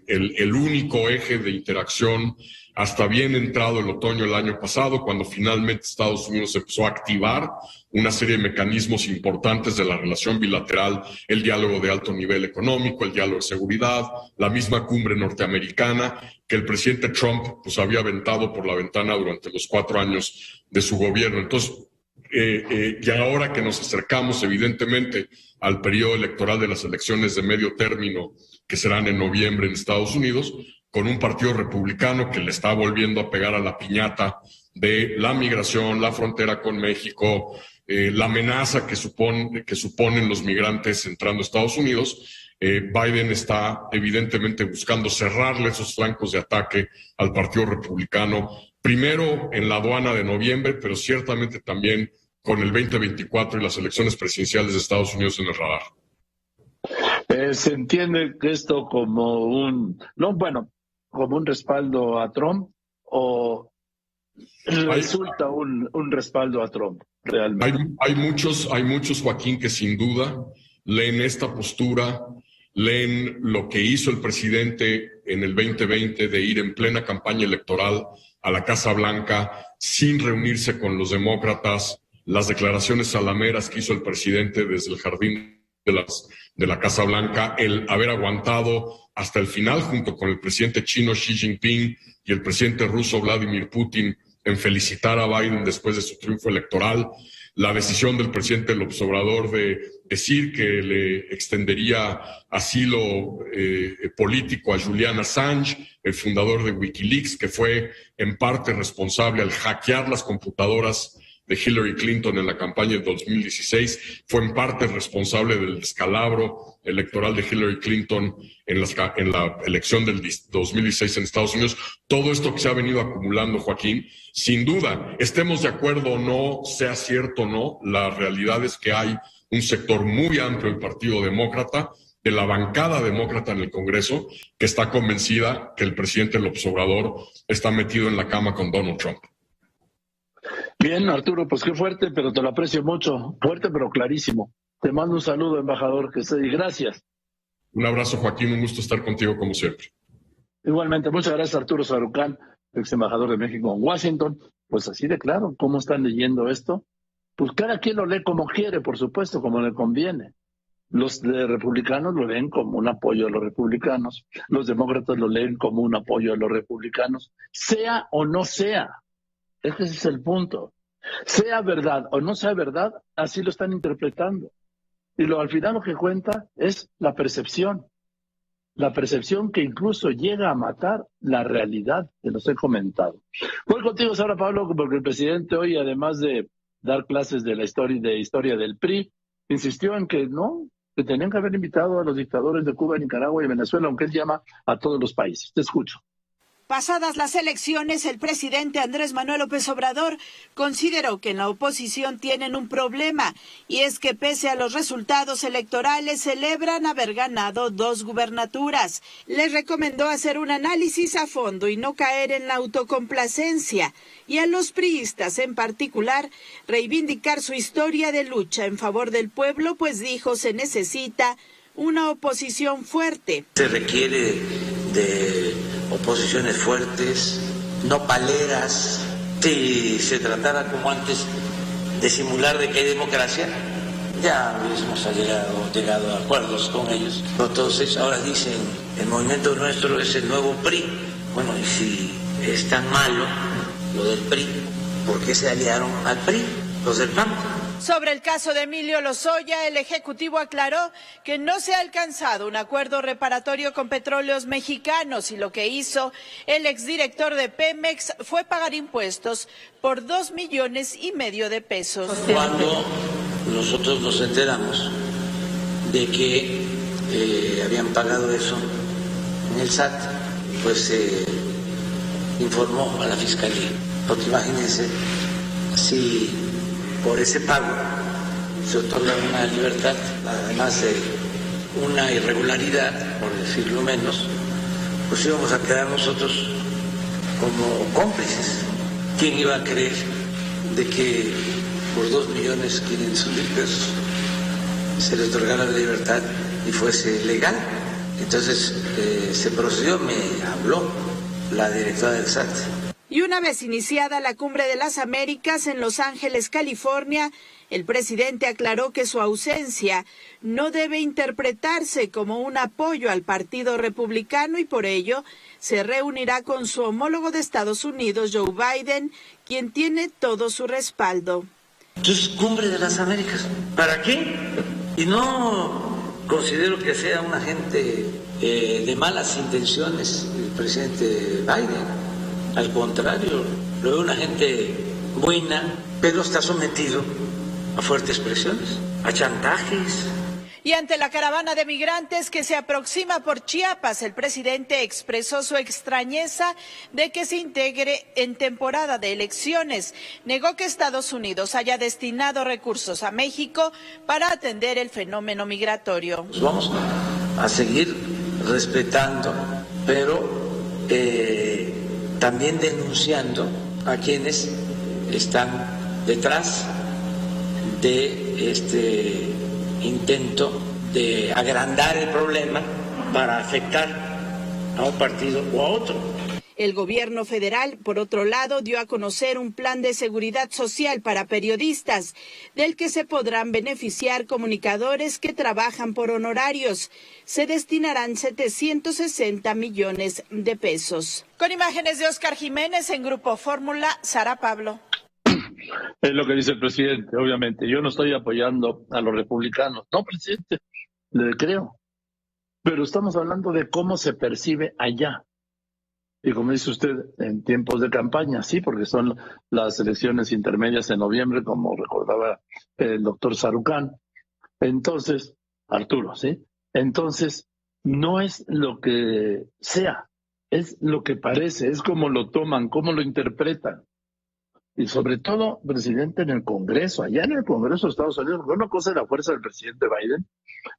el único eje de interacción hasta bien entrado el otoño del año pasado, cuando finalmente Estados Unidos empezó a activar una serie de mecanismos importantes de la relación bilateral, el diálogo de alto nivel económico, el diálogo de seguridad, la misma cumbre norteamericana que el presidente Trump pues había aventado por la ventana durante los 4 años de su gobierno. Entonces, y ahora que nos acercamos evidentemente al periodo electoral de las elecciones de medio término que serán en noviembre en Estados Unidos, con un partido republicano que le está volviendo a pegar a la piñata de la migración, la frontera con México, la amenaza que suponen los migrantes entrando a Estados Unidos, Biden está evidentemente buscando cerrarle esos flancos de ataque al partido republicano, primero en la aduana de noviembre, pero ciertamente también con el 2024 y las elecciones presidenciales de Estados Unidos en el radar. Se entiende que esto como como un respaldo a Trump, o resulta un respaldo a Trump realmente. Hay muchos, Joaquín, que sin duda leen esta postura, leen lo que hizo el presidente en el 2020 de ir en plena campaña electoral a la Casa Blanca sin reunirse con los demócratas, las declaraciones salameras que hizo el presidente desde el jardín de la Casa Blanca, el haber aguantado hasta el final junto con el presidente chino Xi Jinping y el presidente ruso Vladimir Putin en felicitar a Biden después de su triunfo electoral, la decisión del presidente López Obrador de decir que le extendería asilo político a Julian Assange, el fundador de Wikileaks, que fue en parte responsable al hackear las computadoras de Hillary Clinton en la campaña de 2016, fue en parte responsable del descalabro electoral de Hillary Clinton en la elección del 2016 en Estados Unidos. Todo esto que se ha venido acumulando, Joaquín, sin duda, estemos de acuerdo o no, sea cierto o no, la realidad es que hay un sector muy amplio del Partido Demócrata, de la bancada demócrata en el Congreso, que está convencida que el presidente López Obrador está metido en la cama con Donald Trump. Bien, Arturo, pues qué fuerte, pero te lo aprecio mucho. Fuerte, pero clarísimo. Te mando un saludo, embajador, y gracias. Un abrazo, Joaquín, un gusto estar contigo como siempre. Igualmente, muchas gracias, Arturo Sarucán, ex embajador de México en Washington, pues así de claro, ¿cómo están leyendo esto? Pues cada quien lo lee como quiere, por supuesto, como le conviene. Los republicanos lo leen como un apoyo a los republicanos, los demócratas lo leen como un apoyo a los republicanos, sea o no sea. Ese es el punto. Sea verdad o no sea verdad, así lo están interpretando. Y al final lo que cuenta es la percepción que incluso llega a matar la realidad, que los he comentado. Voy contigo ahora, Pablo, porque el presidente hoy, además de dar clases de la historia del PRI, insistió en que no, que tenían que haber invitado a los dictadores de Cuba, Nicaragua y Venezuela, aunque él llama a todos los países. Te escucho. Pasadas las elecciones, el presidente Andrés Manuel López Obrador consideró que en la oposición tienen un problema, y es que pese a los resultados electorales celebran haber ganado 2 gubernaturas. Les recomendó hacer un análisis a fondo y no caer en la autocomplacencia, y a los priistas en particular reivindicar su historia de lucha en favor del pueblo, pues dijo se necesita una oposición fuerte. Se requiere de oposiciones fuertes, no paleras. Si se tratara como antes de simular de que hay democracia, ya hubiésemos llegado a acuerdos con ellos. Entonces ahora dicen, el movimiento nuestro es el nuevo PRI. Bueno, y si es tan malo lo del PRI, ¿por qué se aliaron al PRI, los del PAN? Sobre el caso de Emilio Lozoya, el Ejecutivo aclaró que no se ha alcanzado un acuerdo reparatorio con Petróleos Mexicanos y lo que hizo el exdirector de Pemex fue pagar impuestos por 2,5 millones de pesos. Cuando nosotros nos enteramos de que habían pagado eso en el SAT, pues se informó a la Fiscalía. Porque imagínense si por ese pago se otorga una libertad, además de una irregularidad, por decirlo menos, pues íbamos a quedar nosotros como cómplices. ¿Quién iba a creer de que por 2,500,000 pesos se le otorgara la libertad y fuese legal? Entonces se procedió, me habló la directora del SAT. Y una vez iniciada la Cumbre de las Américas en Los Ángeles, California, el presidente aclaró que su ausencia no debe interpretarse como un apoyo al Partido Republicano y por ello se reunirá con su homólogo de Estados Unidos, Joe Biden, quien tiene todo su respaldo. Entonces, Cumbre de las Américas, ¿para qué? Y no considero que sea un agente de malas intenciones el presidente Biden. Al contrario, lo veo una gente buena, pero está sometido a fuertes presiones, a chantajes. Y ante la caravana de migrantes que se aproxima por Chiapas, el presidente expresó su extrañeza de que se integre en temporada de elecciones. Negó que Estados Unidos haya destinado recursos a México para atender el fenómeno migratorio. Pues vamos a seguir respetando, pero también denunciando a quienes están detrás de este intento de agrandar el problema para afectar a un partido o a otro. El gobierno federal, por otro lado, dio a conocer un plan de seguridad social para periodistas, del que se podrán beneficiar comunicadores que trabajan por honorarios. Se destinarán 760 millones de pesos. Con imágenes de Oscar Jiménez en Grupo Fórmula, Sara Pablo. Es lo que dice el presidente, obviamente. Yo no estoy apoyando a los republicanos. No, presidente, le creo. Pero estamos hablando de cómo se percibe allá. Y como dice usted, en tiempos de campaña, sí, porque son las elecciones intermedias en noviembre, como recordaba el doctor Sarucán. Entonces, Arturo, ¿sí? Entonces, no es lo que sea, es lo que parece, es como lo toman, cómo lo interpretan. Y sobre todo, presidente, en el Congreso, allá en el Congreso de Estados Unidos, porque una cosa es la fuerza del presidente Biden,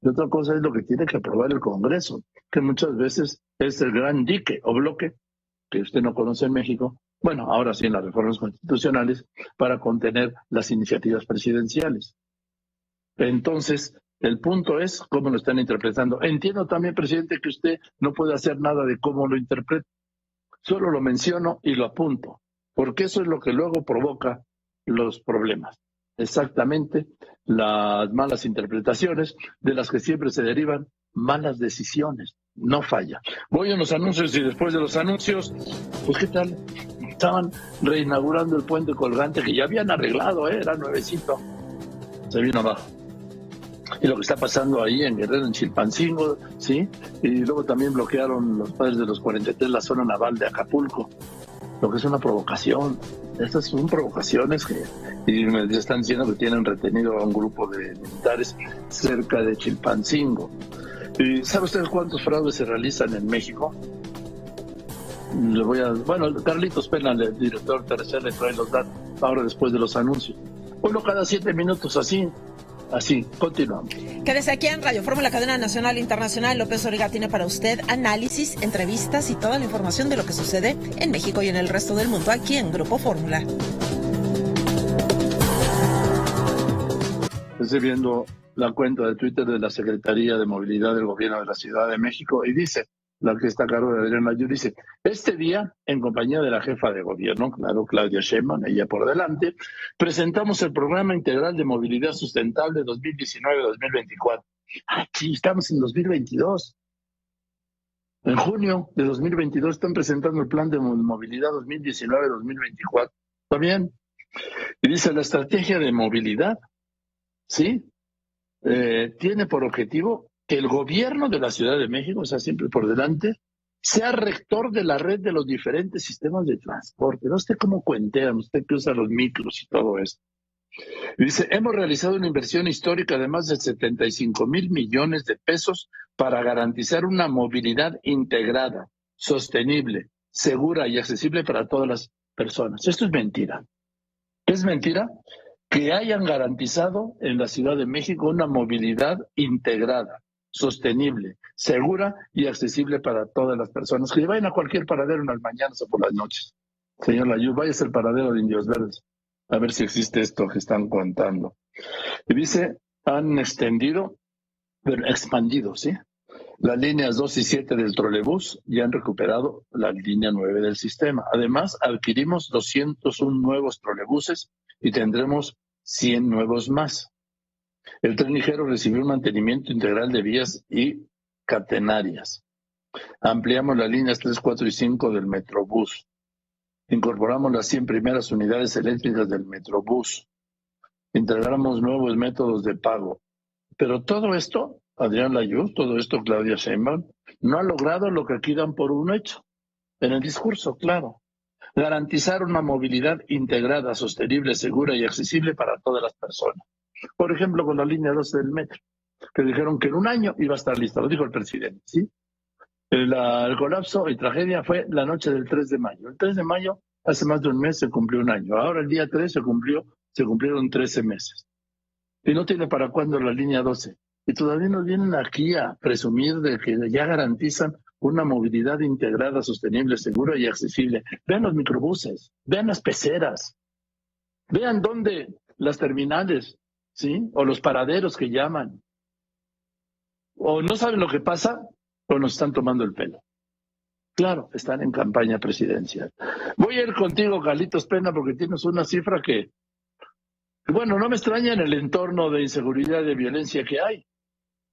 y otra cosa es lo que tiene que aprobar el Congreso, que muchas veces es el gran dique o bloque que usted no conoce en México, bueno, ahora sí en las reformas constitucionales, para contener las iniciativas presidenciales. Entonces, el punto es cómo lo están interpretando. Entiendo también, presidente, que usted no puede hacer nada de cómo lo interpreta. Solo lo menciono y lo apunto, porque eso es lo que luego provoca los problemas. Exactamente las malas interpretaciones de las que siempre se derivan malas decisiones. No falla. Voy a los anuncios y después de los anuncios, pues ¿qué tal? Estaban reinaugurando el puente colgante que ya habían arreglado, era nuevecito. Se vino abajo. Y lo que está pasando ahí en Guerrero, en Chilpancingo, ¿sí? Y luego también bloquearon los padres de los 43 la zona naval de Acapulco, lo que es una provocación. Estas son provocaciones y me están diciendo que tienen retenido a un grupo de militares cerca de Chilpancingo. ¿Y sabe usted cuántos fraudes se realizan en México? Carlitos Pena, el director terrestre, le trae los datos ahora después de los anuncios. Uno cada 7 minutos, así, continuamos. Quédese aquí en Radio Fórmula, cadena nacional e internacional. López Dóriga tiene para usted análisis, entrevistas y toda la información de lo que sucede en México y en el resto del mundo aquí en Grupo Fórmula. Estoy viendo la cuenta de Twitter de la Secretaría de Movilidad del Gobierno de la Ciudad de México y dice, la que está a cargo de Adrián Layú, dice, este día, en compañía de la jefa de gobierno, claro, Claudia Sheinbaum, ella por delante, presentamos el Programa Integral de Movilidad Sustentable 2019-2024. Sí, estamos en 2022. En junio de 2022 están presentando el Plan de Movilidad 2019-2024. ¿Está bien? Y dice, la estrategia de movilidad, ¿sí? Tiene por objetivo que el gobierno de la Ciudad de México, o sea, siempre por delante, sea rector de la red de los diferentes sistemas de transporte. No sé cómo cuentean, usted que usa los micros y todo esto. Dice, hemos realizado una inversión histórica de más de 75,000 millones de pesos para garantizar una movilidad integrada, sostenible, segura y accesible para todas las personas. Esto es mentira. Es mentira que hayan garantizado en la Ciudad de México una movilidad integrada, sostenible, segura y accesible para todas las personas. Que vayan a cualquier paradero en las mañanas o por las noches. Señor Layú, váyase al paradero de Indios Verdes, a ver si existe esto que están contando. Y dice, han expandido, ¿sí? Las líneas 2 y 7 del trolebús y han recuperado la línea 9 del sistema. Además, adquirimos 201 nuevos trolebuses y tendremos 100 nuevos más. El tren ligero recibió un mantenimiento integral de vías y catenarias. Ampliamos las líneas 3, 4 y 5 del Metrobús. Incorporamos las 100 primeras unidades eléctricas del Metrobús. Integramos nuevos métodos de pago. Pero todo esto, Adrián Layú, todo esto Claudia Sheinbaum, no ha logrado lo que aquí dan por un hecho. En el discurso, claro. Garantizar una movilidad integrada, sostenible, segura y accesible para todas las personas. Por ejemplo, con la línea 12 del metro, que dijeron que en un año iba a estar lista, lo dijo el presidente, ¿sí? El colapso y tragedia fue la noche del 3 de mayo. El 3 de mayo, hace más de un mes, se cumplió un año. Ahora el día 3 se cumplieron 13 meses. Y no tiene para cuándo la línea 12. Y todavía nos vienen aquí a presumir de que ya garantizan una movilidad integrada, sostenible, segura y accesible. Vean los microbuses, vean las peceras, vean dónde las terminales, ¿sí? O los paraderos que llaman. O no saben lo que pasa o nos están tomando el pelo. Claro, están en campaña presidencial. Voy a ir contigo, Carlitos Pena, porque tienes una cifra que, bueno, no me extraña en el entorno de inseguridad y de violencia que hay.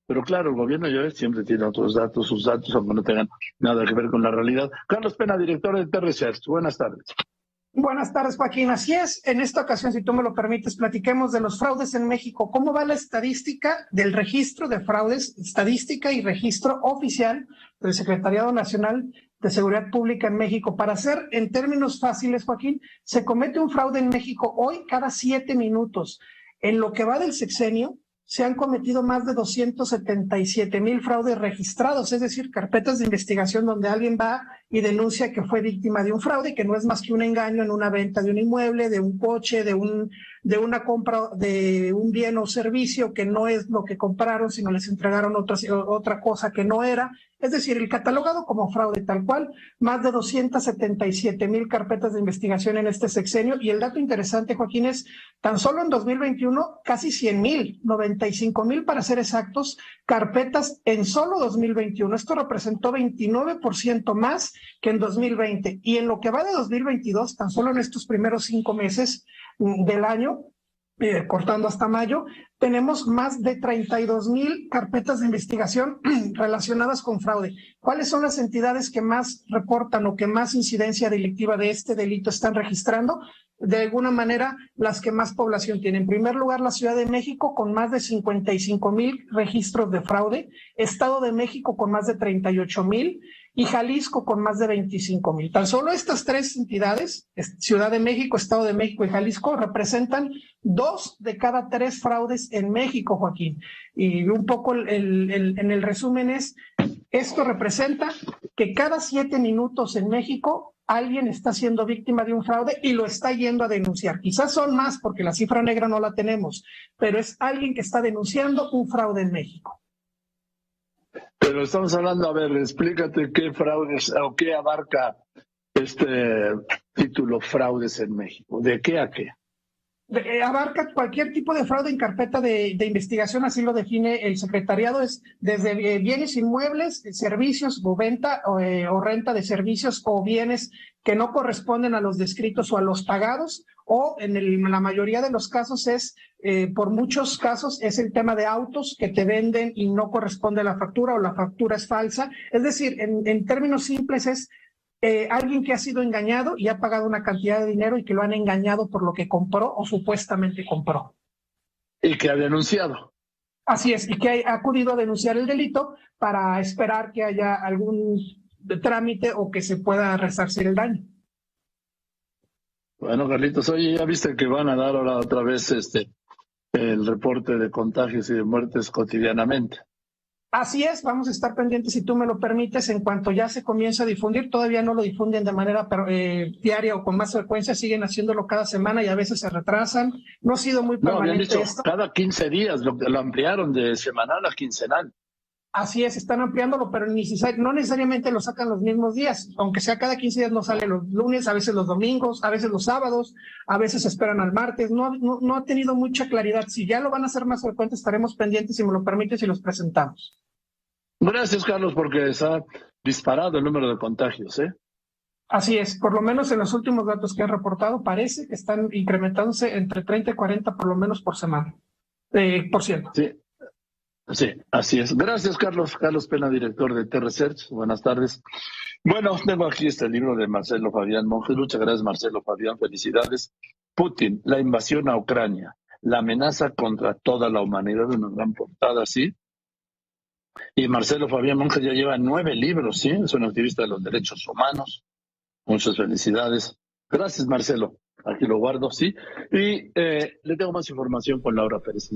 Pero claro, el gobierno ya siempre tiene otros datos, sus datos, aunque no tengan nada que ver con la realidad. Carlos Pena, director de T-Research. Buenas tardes. Buenas tardes, Joaquín. Así es, en esta ocasión, si tú me lo permites, platiquemos de los fraudes en México. ¿Cómo va la estadística del registro de fraudes, estadística y registro oficial del Secretariado Nacional de Seguridad Pública en México? Para hacer en términos fáciles, Joaquín, se comete un fraude en México hoy cada 7 minutos. En lo que va del sexenio, se han cometido más de 277,000 fraudes registrados, es decir, carpetas de investigación donde alguien va y denuncia que fue víctima de un fraude, que no es más que un engaño en una venta de un inmueble, de un coche, de una compra de un bien o servicio que no es lo que compraron, sino les entregaron otra cosa que no era, es decir, el catalogado como fraude tal cual, más de 277,000 carpetas de investigación en este sexenio, y el dato interesante, Joaquín, es tan solo en 2021 casi 100,000, 95,000 para ser exactos, carpetas en solo 2021. Esto representó 29% más que en 2020, y en lo que va de 2022, tan solo en estos primeros 5 meses del año, cortando hasta mayo, tenemos más de 32,000 carpetas de investigación relacionadas con fraude. ¿Cuáles son las entidades que más reportan o que más incidencia delictiva de este delito están registrando? De alguna manera, las que más población tienen. En primer lugar, la Ciudad de México, con más de 55,000 registros de fraude, Estado de México con más de 38,000 y Jalisco con más de 25,000. Tan solo estas 3 entidades, Ciudad de México, Estado de México y Jalisco, representan 2 de cada 3 fraudes en México, Joaquín. Y un poco en el resumen es, esto representa que cada 7 minutos en México alguien está siendo víctima de un fraude y lo está yendo a denunciar. Quizás son más porque la cifra negra no la tenemos, pero es alguien que está denunciando un fraude en México. Pero estamos hablando, a ver, explícate qué fraudes o qué abarca este título fraudes en México. ¿De qué a qué? Abarca cualquier tipo de fraude en carpeta de investigación, así lo define el secretariado, es desde bienes inmuebles, servicios o venta o renta de servicios o bienes que no corresponden a los descritos o a los pagados, o en la mayoría de los casos por muchos casos es el tema de autos que te venden y no corresponde a la factura o la factura es falsa. Es decir, en términos simples es alguien que ha sido engañado y ha pagado una cantidad de dinero y que lo han engañado por lo que compró o supuestamente compró. Y que ha denunciado. Así es, y que ha acudido a denunciar el delito para esperar que haya algún trámite o que se pueda resarcir el daño. Bueno, Carlitos, oye, ya viste que van a dar ahora otra vez el reporte de contagios y de muertes cotidianamente. Así es, vamos a estar pendientes, si tú me lo permites, en cuanto ya se comienza a difundir. Todavía no lo difunden de manera diaria o con más frecuencia, siguen haciéndolo cada semana y a veces se retrasan. No ha sido muy permanente esto. Cada 15 días, lo ampliaron de semanal a quincenal. Así es, están ampliándolo, pero no necesariamente lo sacan los mismos días, aunque sea cada 15 días no sale los lunes, a veces los domingos, a veces los sábados, a veces esperan al martes, no ha tenido mucha claridad. Si ya lo van a hacer más frecuente, estaremos pendientes, si me lo permites, y los presentamos. Gracias, Carlos, porque se ha disparado el número de contagios, ¿eh? Así es, por lo menos en los últimos datos que han reportado, parece que están incrementándose entre 30 y 40 por lo menos por semana, por ciento. Sí, así es. Gracias, Carlos. Carlos Pena, director de T-Research. Buenas tardes. Bueno, tengo aquí este libro de Marcelo Fabián Monjes. Muchas gracias, Marcelo Fabián. Felicidades. Putin, la invasión a Ucrania, la amenaza contra toda la humanidad, una gran portada, ¿sí? Y Marcelo Fabián Monjes ya lleva 9 libros, ¿sí? Es un activista de los derechos humanos. Muchas felicidades. Gracias, Marcelo. Aquí lo guardo, ¿sí? Y le tengo más información con Laura Pérez.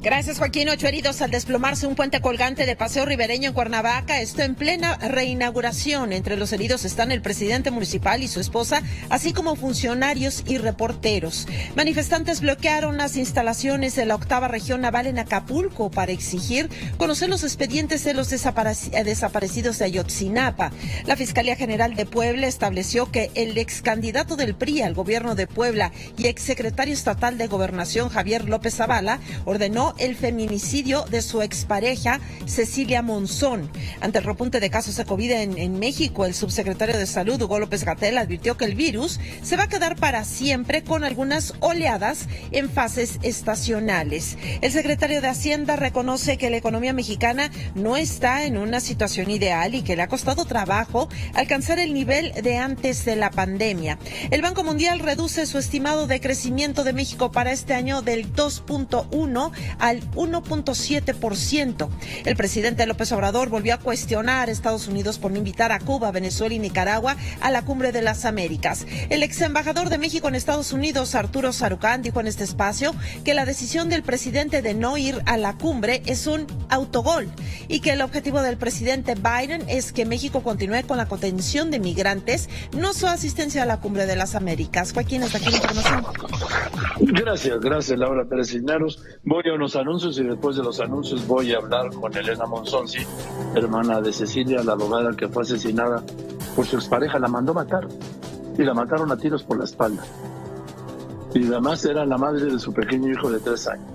Gracias, Joaquín. 8 heridos al desplomarse un puente colgante de Paseo Ribereño en Cuernavaca. Esto en plena reinauguración. Entre los heridos están el presidente municipal y su esposa, así como funcionarios y reporteros. Manifestantes bloquearon las instalaciones de la 8ª Región Naval en Acapulco para exigir conocer los expedientes de los desaparecidos de Ayotzinapa. La Fiscalía General de Puebla estableció que el ex candidato del PRI al gobierno de Puebla y exsecretario estatal de Gobernación, Javier López Zavala, ordenó el feminicidio de su expareja, Cecilia Monzón. Ante el repunte de casos de COVID en México, el subsecretario de Salud, Hugo López-Gatell, advirtió que el virus se va a quedar para siempre con algunas oleadas en fases estacionales. El secretario de Hacienda reconoce que la economía mexicana no está en una situación ideal y que le ha costado trabajo alcanzar el nivel de antes de la pandemia. El Banco Mundial reduce su estimado de crecimiento de México para este año del 2.1 al 1.7%. El presidente López Obrador volvió a cuestionar a Estados Unidos por no invitar a Cuba, Venezuela y Nicaragua a la Cumbre de las Américas. El ex embajador de México en Estados Unidos, Arturo Sarucán, dijo en este espacio que la decisión del presidente de no ir a la cumbre es un autogol y que el objetivo del presidente Biden es que México continúe con la contención de migrantes, no su asistencia a la Cumbre de las Américas. Joaquín, hasta aquí la información. Gracias, Laura Pérez Cisneros. Voy a unos anuncios y después de los anuncios voy a hablar con Elena Monzonsi, hermana de Cecilia, la abogada que fue asesinada por su expareja. La mandó matar y la mataron a tiros por la espalda. Y además era la madre de su pequeño hijo de 3 años.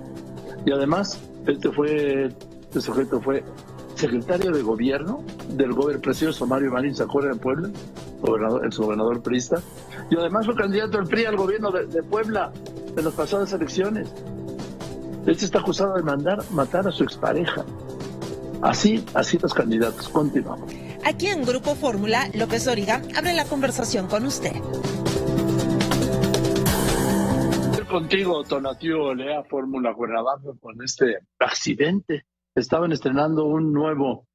Y además, este sujeto fue secretario de gobierno del precioso Mario Marín, ¿se acuerdan de Puebla? El gobernador priista. Y además fue candidato del PRI al gobierno de Puebla en las pasadas elecciones. Este está acusado de matar a su expareja. Así los candidatos. Continuamos. Aquí en Grupo Fórmula, López Dóriga abre la conversación con usted. Contigo, Tonatiuh Olea, Fórmula Cuernavaca, con este accidente. Estaban estrenando un nuevo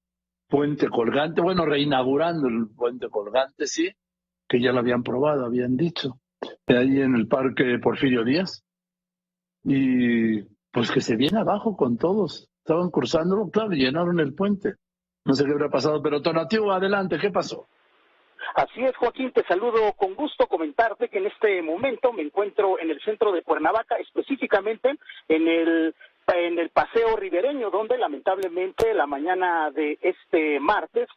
puente colgante, bueno, reinaugurando el puente colgante, sí, que ya lo habían probado, habían dicho, ahí en el Parque Porfirio Díaz. Y pues que se viene abajo con todos. Estaban cruzándolo, claro, y llenaron el puente. No sé qué habrá pasado, pero Tonatiuh, adelante, ¿qué pasó? Así es, Joaquín, te saludo con gusto, comentarte que en este momento me encuentro en el centro de Cuernavaca, específicamente en el paseo ribereño, donde lamentablemente la mañana de este martes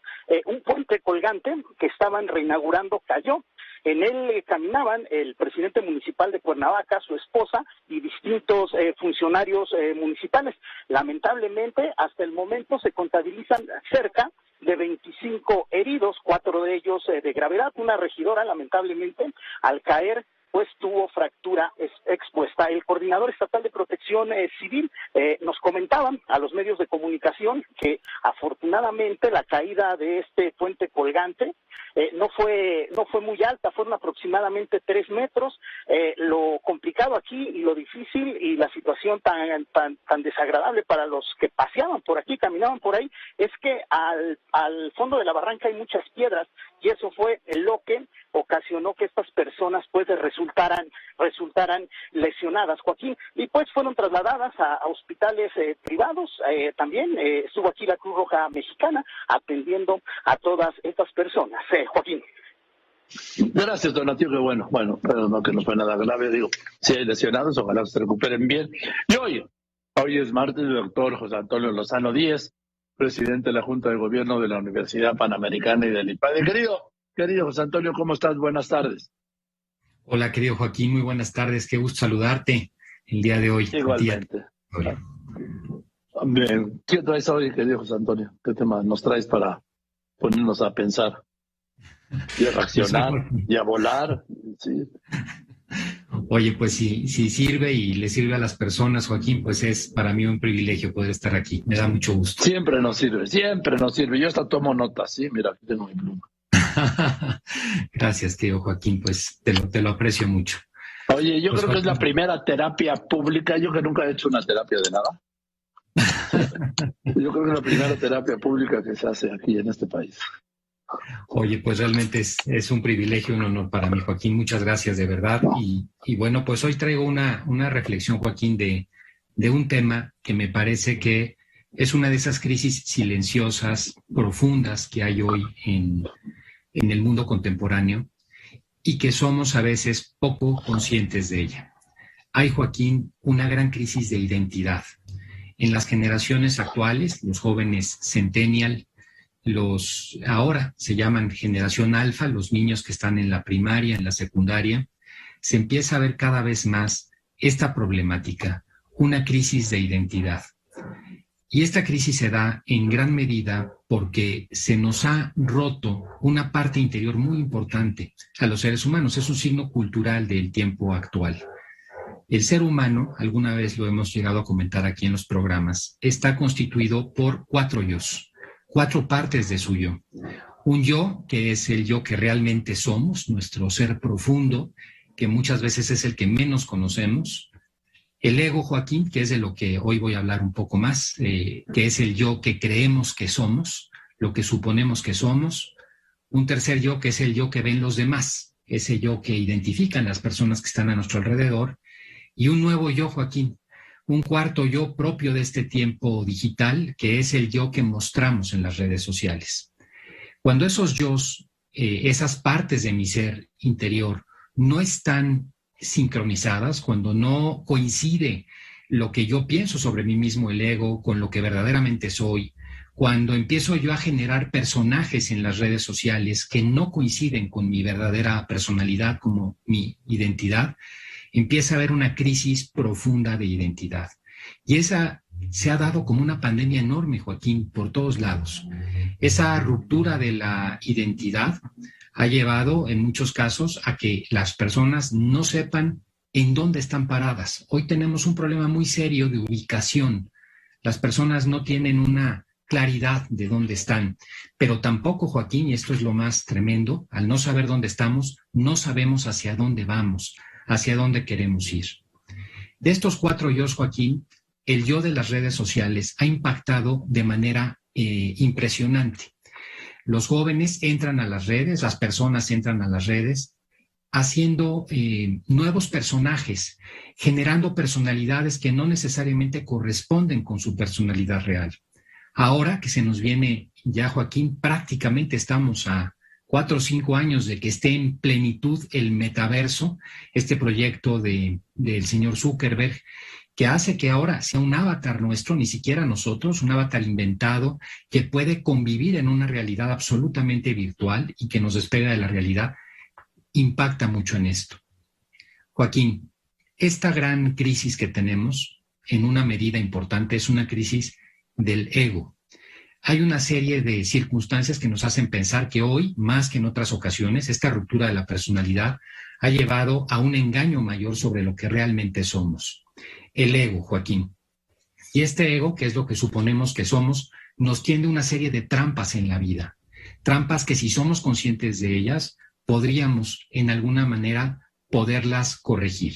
un puente colgante que estaban reinaugurando cayó. En él caminaban el presidente municipal de Cuernavaca, su esposa y distintos funcionarios municipales. Lamentablemente, hasta el momento se contabilizan cerca de 25 heridos, 4 de ellos de gravedad. Una regidora, lamentablemente, al caer, pues tuvo fractura expuesta. El coordinador estatal de Protección Civil nos comentaban a los medios de comunicación que afortunadamente la caída de este puente colgante no fue muy alta, fueron aproximadamente 3 metros. Lo complicado aquí y lo difícil y la situación tan desagradable para los que paseaban por aquí, caminaban por ahí, es que al fondo de la barranca hay muchas piedras y eso fue lo que ocasionó que estas personas pues resultaran lesionadas, Joaquín, y pues fueron trasladadas a hospitales privados. También estuvo aquí la Cruz Roja Mexicana atendiendo a todas estas personas. Joaquín. Gracias, Tonatiuh, que bueno, pero no que no fue nada grave, digo, si hay lesionados, ojalá se recuperen bien. Y hoy es martes, el doctor José Antonio Lozano Díez, presidente de la Junta de Gobierno de la Universidad Panamericana y del IPADE. Querido José Antonio, ¿cómo estás? Buenas tardes. Hola, querido Joaquín, muy buenas tardes, qué gusto saludarte el día de hoy. Igualmente. Bien. ¿Qué traes hoy, querido José Antonio? ¿Qué tema nos traes para ponernos a pensar y a reaccionar y a volar? Sí. Oye, pues si sirve y le sirve a las personas, Joaquín, pues es para mí un privilegio poder estar aquí. Me da mucho gusto. Siempre nos sirve. Yo hasta tomo notas, sí, mira, aquí tengo mi pluma. Gracias, querido Joaquín, pues te lo aprecio mucho. Oye, yo pues, creo que es la primera terapia pública, yo que nunca he hecho una terapia de nada. Yo creo que es la primera terapia pública que se hace aquí en este país. Oye, pues realmente es un privilegio, un honor para mí, Joaquín. Muchas gracias, de verdad. Y bueno, pues hoy traigo una reflexión, Joaquín, de un tema que me parece que es una de esas crisis silenciosas, profundas que hay hoy en el mundo contemporáneo y que somos a veces poco conscientes de ella. Hay, Joaquín, una gran crisis de identidad. En las generaciones actuales, los jóvenes centennial, ahora se llaman generación alfa, los niños que están en la primaria, en la secundaria, se empieza a ver cada vez más esta problemática, una crisis de identidad. Y esta crisis se da en gran medida porque se nos ha roto una parte interior muy importante a los seres humanos. Es un signo cultural del tiempo actual. El ser humano, alguna vez lo hemos llegado a comentar aquí en los programas, está constituido por 4 yos, 4 partes de su yo. Un yo, que es el yo que realmente somos, nuestro ser profundo, que muchas veces es el que menos conocemos. El ego, Joaquín, que es de lo que hoy voy a hablar un poco más, que es el yo que creemos que somos, lo que suponemos que somos. Un tercer yo, que es el yo que ven los demás, ese yo que identifican las personas que están a nuestro alrededor. Y un nuevo yo, Joaquín, un cuarto yo propio de este tiempo digital, que es el yo que mostramos en las redes sociales. Cuando esos yos, esas partes de mi ser interior, no están sincronizadas, cuando no coincide lo que yo pienso sobre mí mismo, el ego, con lo que verdaderamente soy, cuando empiezo yo a generar personajes en las redes sociales que no coinciden con mi verdadera personalidad, como mi identidad, empieza a haber una crisis profunda de identidad. Y esa se ha dado como una pandemia enorme, Joaquín, por todos lados. Esa ruptura de la identidad ha llevado en muchos casos a que las personas no sepan en dónde están paradas. Hoy tenemos un problema muy serio de ubicación. Las personas no tienen una claridad de dónde están, pero tampoco, Joaquín, y esto es lo más tremendo, al no saber dónde estamos, no sabemos hacia dónde vamos, hacia dónde queremos ir. De estos 4 yos, Joaquín, el yo de las redes sociales ha impactado de manera impresionante. Los jóvenes entran a las redes, las personas entran a las redes, haciendo nuevos personajes, generando personalidades que no necesariamente corresponden con su personalidad real. Ahora que se nos viene ya, Joaquín, prácticamente estamos a 4 o 5 años de que esté en plenitud el metaverso, este proyecto del señor Zuckerberg, que hace que ahora sea un avatar nuestro, ni siquiera nosotros, un avatar inventado que puede convivir en una realidad absolutamente virtual y que nos despega de la realidad, impacta mucho en esto. Joaquín, esta gran crisis que tenemos, en una medida importante, es una crisis del ego. Hay una serie de circunstancias que nos hacen pensar que hoy, más que en otras ocasiones, esta ruptura de la personalidad ha llevado a un engaño mayor sobre lo que realmente somos. El ego, Joaquín. Y este ego, que es lo que suponemos que somos, nos tiende una serie de trampas en la vida. Trampas que, si somos conscientes de ellas, podríamos en alguna manera poderlas corregir.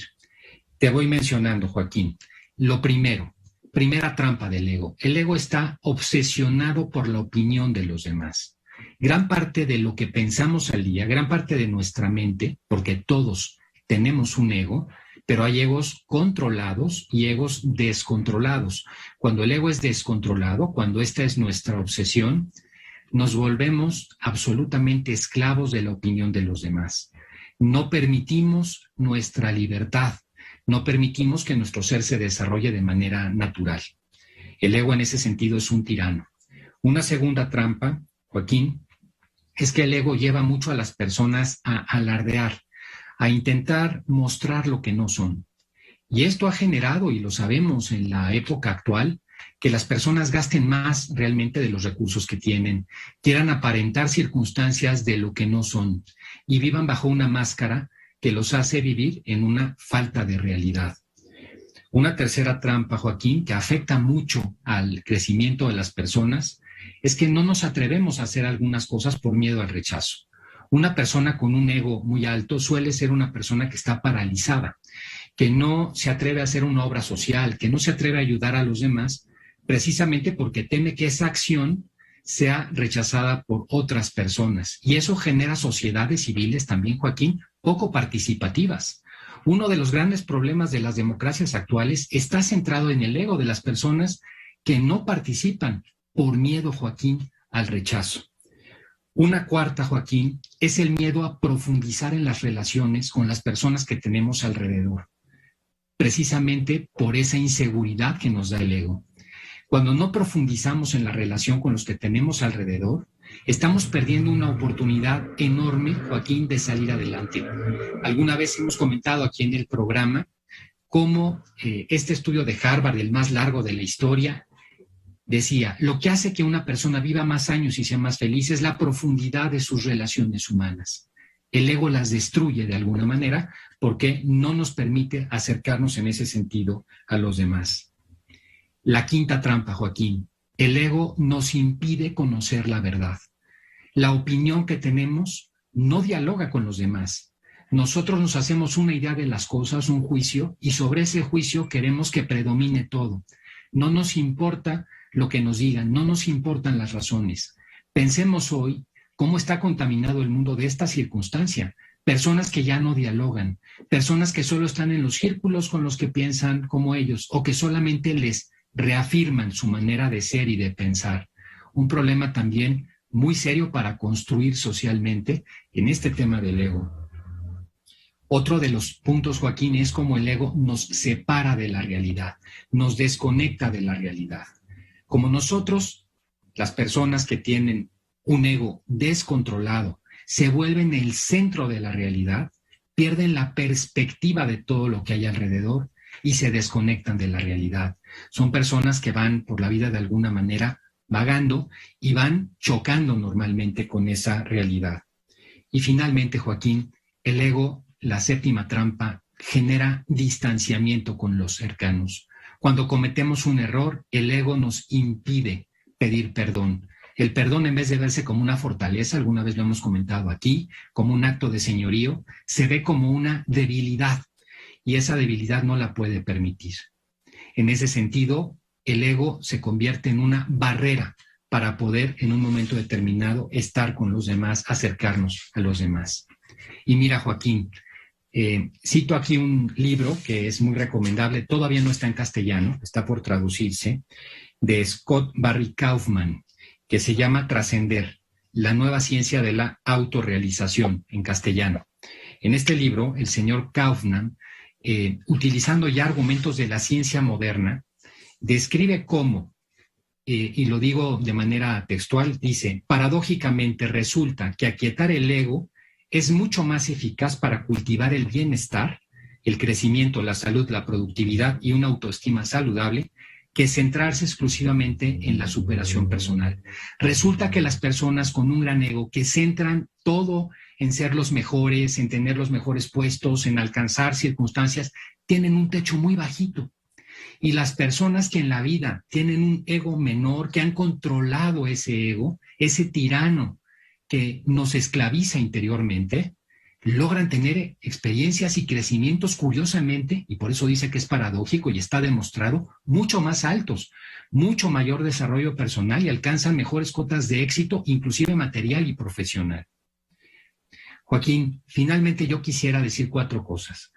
Te voy mencionando, Joaquín. Lo primera trampa del ego. El ego está obsesionado por la opinión de los demás. Gran parte de lo que pensamos al día, gran parte de nuestra mente, porque todos tenemos un ego, pero hay egos controlados y egos descontrolados. Cuando el ego es descontrolado, cuando esta es nuestra obsesión, nos volvemos absolutamente esclavos de la opinión de los demás. No permitimos nuestra libertad, no permitimos que nuestro ser se desarrolle de manera natural. El ego en ese sentido es un tirano. Una segunda trampa, Joaquín, es que el ego lleva mucho a las personas a alardear, a intentar mostrar lo que no son. Y esto ha generado, y lo sabemos en la época actual, que las personas gasten más realmente de los recursos que tienen, quieran aparentar circunstancias de lo que no son y vivan bajo una máscara que los hace vivir en una falta de realidad. Una tercera trampa, Joaquín, que afecta mucho al crecimiento de las personas, es que no nos atrevemos a hacer algunas cosas por miedo al rechazo. Una persona con un ego muy alto suele ser una persona que está paralizada, que no se atreve a hacer una obra social, que no se atreve a ayudar a los demás, precisamente porque teme que esa acción sea rechazada por otras personas. Y eso genera sociedades civiles también, Joaquín, poco participativas. Uno de los grandes problemas de las democracias actuales está centrado en el ego de las personas que no participan por miedo, Joaquín, al rechazo. Una cuarta, Joaquín, es el miedo a profundizar en las relaciones con las personas que tenemos alrededor, precisamente por esa inseguridad que nos da el ego. Cuando no profundizamos en la relación con los que tenemos alrededor, estamos perdiendo una oportunidad enorme, Joaquín, de salir adelante. Alguna vez hemos comentado aquí en el programa cómo este estudio de Harvard, el más largo de la historia, decía, lo que hace que una persona viva más años y sea más feliz es la profundidad de sus relaciones humanas. El ego las destruye de alguna manera porque no nos permite acercarnos en ese sentido a los demás. La quinta trampa, Joaquín, el ego nos impide conocer la verdad. La opinión que tenemos no dialoga con los demás. Nosotros nos hacemos una idea de las cosas, un juicio, y sobre ese juicio queremos que predomine todo. No nos importa lo que nos digan, no nos importan las razones. Pensemos hoy cómo está contaminado el mundo de esta circunstancia. Personas que ya no dialogan, personas que solo están en los círculos con los que piensan como ellos o que solamente les reafirman su manera de ser y de pensar. Un problema también muy serio para construir socialmente en este tema del ego. Otro de los puntos, Joaquín, es como el ego nos separa de la realidad, nos desconecta de la realidad. Como nosotros, las personas que tienen un ego descontrolado, se vuelven el centro de la realidad, pierden la perspectiva de todo lo que hay alrededor y se desconectan de la realidad. Son personas que van por la vida de alguna manera vagando y van chocando normalmente con esa realidad. Y finalmente, Joaquín, el ego, la séptima trampa, genera distanciamiento con los cercanos. Cuando cometemos un error, el ego nos impide pedir perdón. El perdón, en vez de verse como una fortaleza, alguna vez lo hemos comentado aquí, como un acto de señorío, se ve como una debilidad, y esa debilidad no la puede permitir. En ese sentido, el ego se convierte en una barrera para poder, en un momento determinado, estar con los demás, acercarnos a los demás. Y mira, Joaquín, cito aquí un libro que es muy recomendable, todavía no está en castellano, está por traducirse, de Scott Barry Kaufman, que se llama Trascender, la nueva ciencia de la autorrealización, en castellano. En este libro, el señor Kaufman, utilizando ya argumentos de la ciencia moderna, describe cómo, y lo digo de manera textual, dice, paradójicamente resulta que aquietar el ego es mucho más eficaz para cultivar el bienestar, el crecimiento, la salud, la productividad y una autoestima saludable que centrarse exclusivamente en la superación personal. Resulta que las personas con un gran ego que centran todo en ser los mejores, en tener los mejores puestos, en alcanzar circunstancias, tienen un techo muy bajito. Y las personas que en la vida tienen un ego menor, que han controlado ese ego, ese tirano que nos esclaviza interiormente, logran tener experiencias y crecimientos curiosamente, y por eso dice que es paradójico y está demostrado, mucho más altos, mucho mayor desarrollo personal y alcanzan mejores cotas de éxito, inclusive material y profesional. Joaquín, finalmente yo quisiera decir 4 cosas.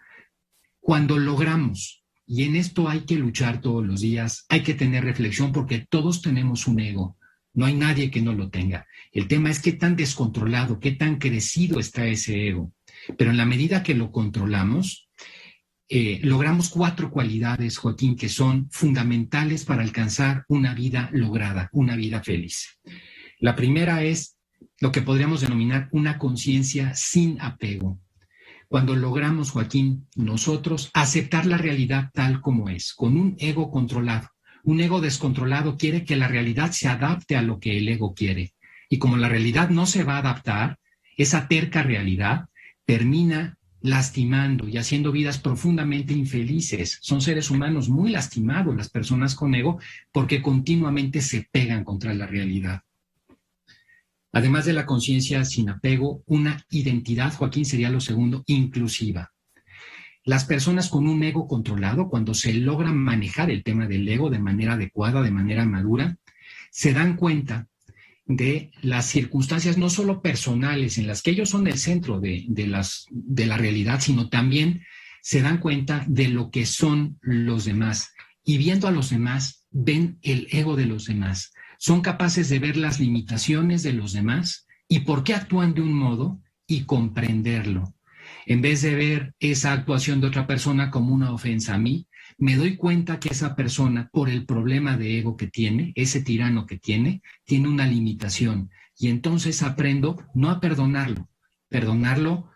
Cuando logramos, y en esto hay que luchar todos los días, hay que tener reflexión porque todos tenemos un ego, no hay nadie que no lo tenga. El tema es qué tan descontrolado, qué tan crecido está ese ego. Pero en la medida que lo controlamos, logramos 4 cualidades, Joaquín, que son fundamentales para alcanzar una vida lograda, una vida feliz. La primera es lo que podríamos denominar una conciencia sin apego. Cuando logramos, Joaquín, nosotros aceptar la realidad tal como es, con un ego controlado. Un ego descontrolado quiere que la realidad se adapte a lo que el ego quiere. Y como la realidad no se va a adaptar, esa terca realidad termina lastimando y haciendo vidas profundamente infelices. Son seres humanos muy lastimados las personas con ego porque continuamente se pegan contra la realidad. Además de la conciencia sin apego, una identidad, Joaquín, sería lo segundo, inclusiva. Las personas con un ego controlado, cuando se logra manejar el tema del ego de manera adecuada, de manera madura, se dan cuenta de las circunstancias no solo personales en las que ellos son el centro de la realidad, sino también se dan cuenta de lo que son los demás. Y viendo a los demás, ven el ego de los demás. Son capaces de ver las limitaciones de los demás y por qué actúan de un modo y comprenderlo. En vez de ver esa actuación de otra persona como una ofensa a mí, me doy cuenta que esa persona, por el problema de ego que tiene, ese tirano que tiene una limitación. Y entonces aprendo no a perdonarlo. Perdonarlo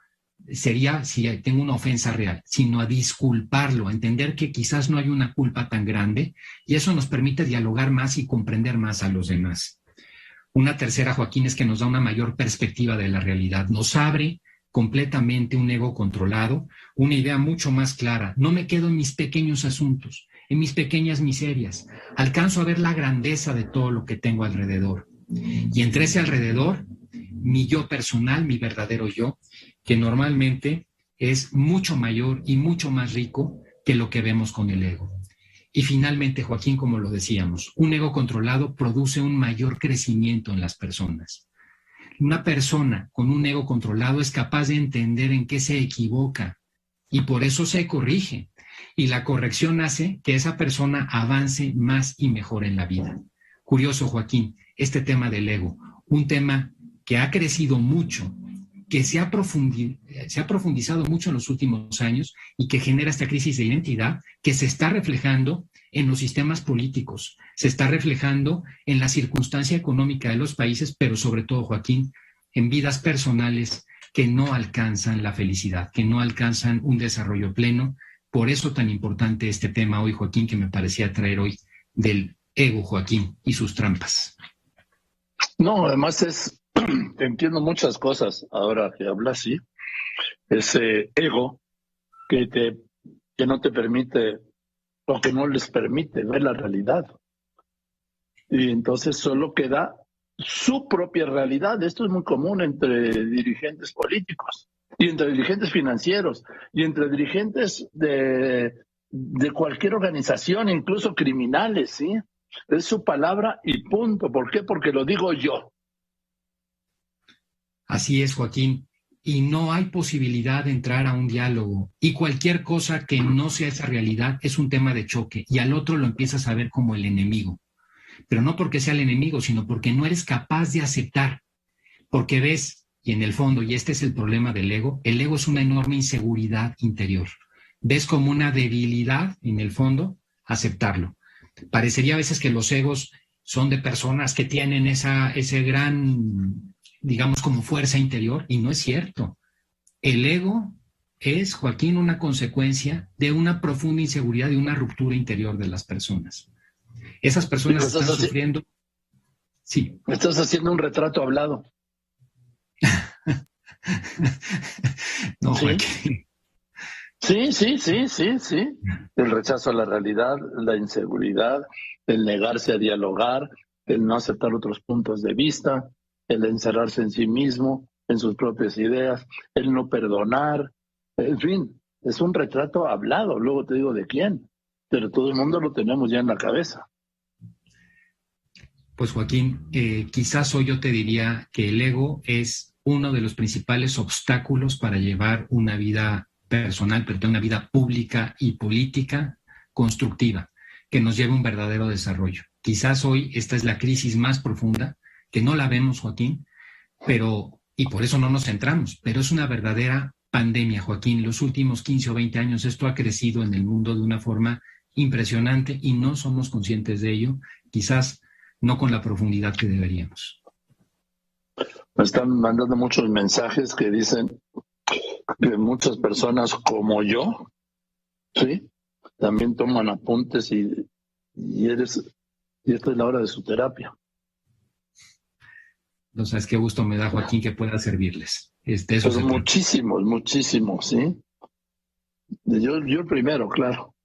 sería si tengo una ofensa real, sino a disculparlo, a entender que quizás no hay una culpa tan grande, y eso nos permite dialogar más y comprender más a los demás. Una tercera, Joaquín, es que nos da una mayor perspectiva de la realidad. Nos abre completamente un ego controlado, una idea mucho más clara. No me quedo en mis pequeños asuntos, en mis pequeñas miserias. Alcanzo a ver la grandeza de todo lo que tengo alrededor. Y entre ese alrededor, mi yo personal, mi verdadero yo, que normalmente es mucho mayor y mucho más rico que lo que vemos con el ego. Y finalmente, Joaquín, como lo decíamos, un ego controlado produce un mayor crecimiento en las personas. Una persona con un ego controlado es capaz de entender en qué se equivoca y por eso se corrige. Y la corrección hace que esa persona avance más y mejor en la vida. Curioso, Joaquín, este tema del ego, un tema que ha crecido mucho que se ha profundizado mucho en los últimos años y que genera esta crisis de identidad que se está reflejando en los sistemas políticos, se está reflejando en la circunstancia económica de los países, pero sobre todo, Joaquín, en vidas personales que no alcanzan la felicidad, que no alcanzan un desarrollo pleno. Por eso tan importante este tema hoy, Joaquín, que me parecía traer hoy del ego, Joaquín, y sus trampas. No, además entiendo muchas cosas ahora que hablas, sí. Ese ego que no te permite o que no les permite ver la realidad. Y entonces solo queda su propia realidad. Esto es muy común entre dirigentes políticos y entre dirigentes financieros y entre dirigentes de cualquier organización, incluso criminales, ¿sí? Es su palabra y punto. ¿Por qué? Porque lo digo yo. Así es, Joaquín. Y no hay posibilidad de entrar a un diálogo. Y cualquier cosa que no sea esa realidad es un tema de choque. Y al otro lo empiezas a ver como el enemigo. Pero no porque sea el enemigo, sino porque no eres capaz de aceptar. Porque ves, y en el fondo, y este es el problema del ego, el ego es una enorme inseguridad interior. Ves como una debilidad, en el fondo, aceptarlo. Parecería a veces que los egos son de personas que tienen ese gran, digamos, como fuerza interior, y no es cierto. El ego es, Joaquín, una consecuencia de una profunda inseguridad y una ruptura interior de las personas. Esas personas están sufriendo. Sí. Me estás haciendo un retrato hablado. No, ¿sí? Joaquín. Sí. El rechazo a la realidad, la inseguridad, el negarse a dialogar, el no aceptar otros puntos de vista, el encerrarse en sí mismo, en sus propias ideas, el no perdonar, en fin, es un retrato hablado. Luego te digo de quién, pero todo el mundo lo tenemos ya en la cabeza. Pues Joaquín, quizás hoy yo te diría que el ego es uno de los principales obstáculos para llevar una vida personal, pero una vida pública y política constructiva, que nos lleve a un verdadero desarrollo. Quizás hoy esta es la crisis más profunda, que no la vemos, Joaquín, y por eso no nos centramos, pero es una verdadera pandemia, Joaquín. Los últimos 15 o 20 años esto ha crecido en el mundo de una forma impresionante y no somos conscientes de ello, quizás no con la profundidad que deberíamos. Me están mandando muchos mensajes que dicen que muchas personas como yo, ¿sí? También toman apuntes y esta es la hora de su terapia. No sabes qué gusto me da, Joaquín, que pueda servirles. Pues muchísimos, ¿sí? Yo primero, claro.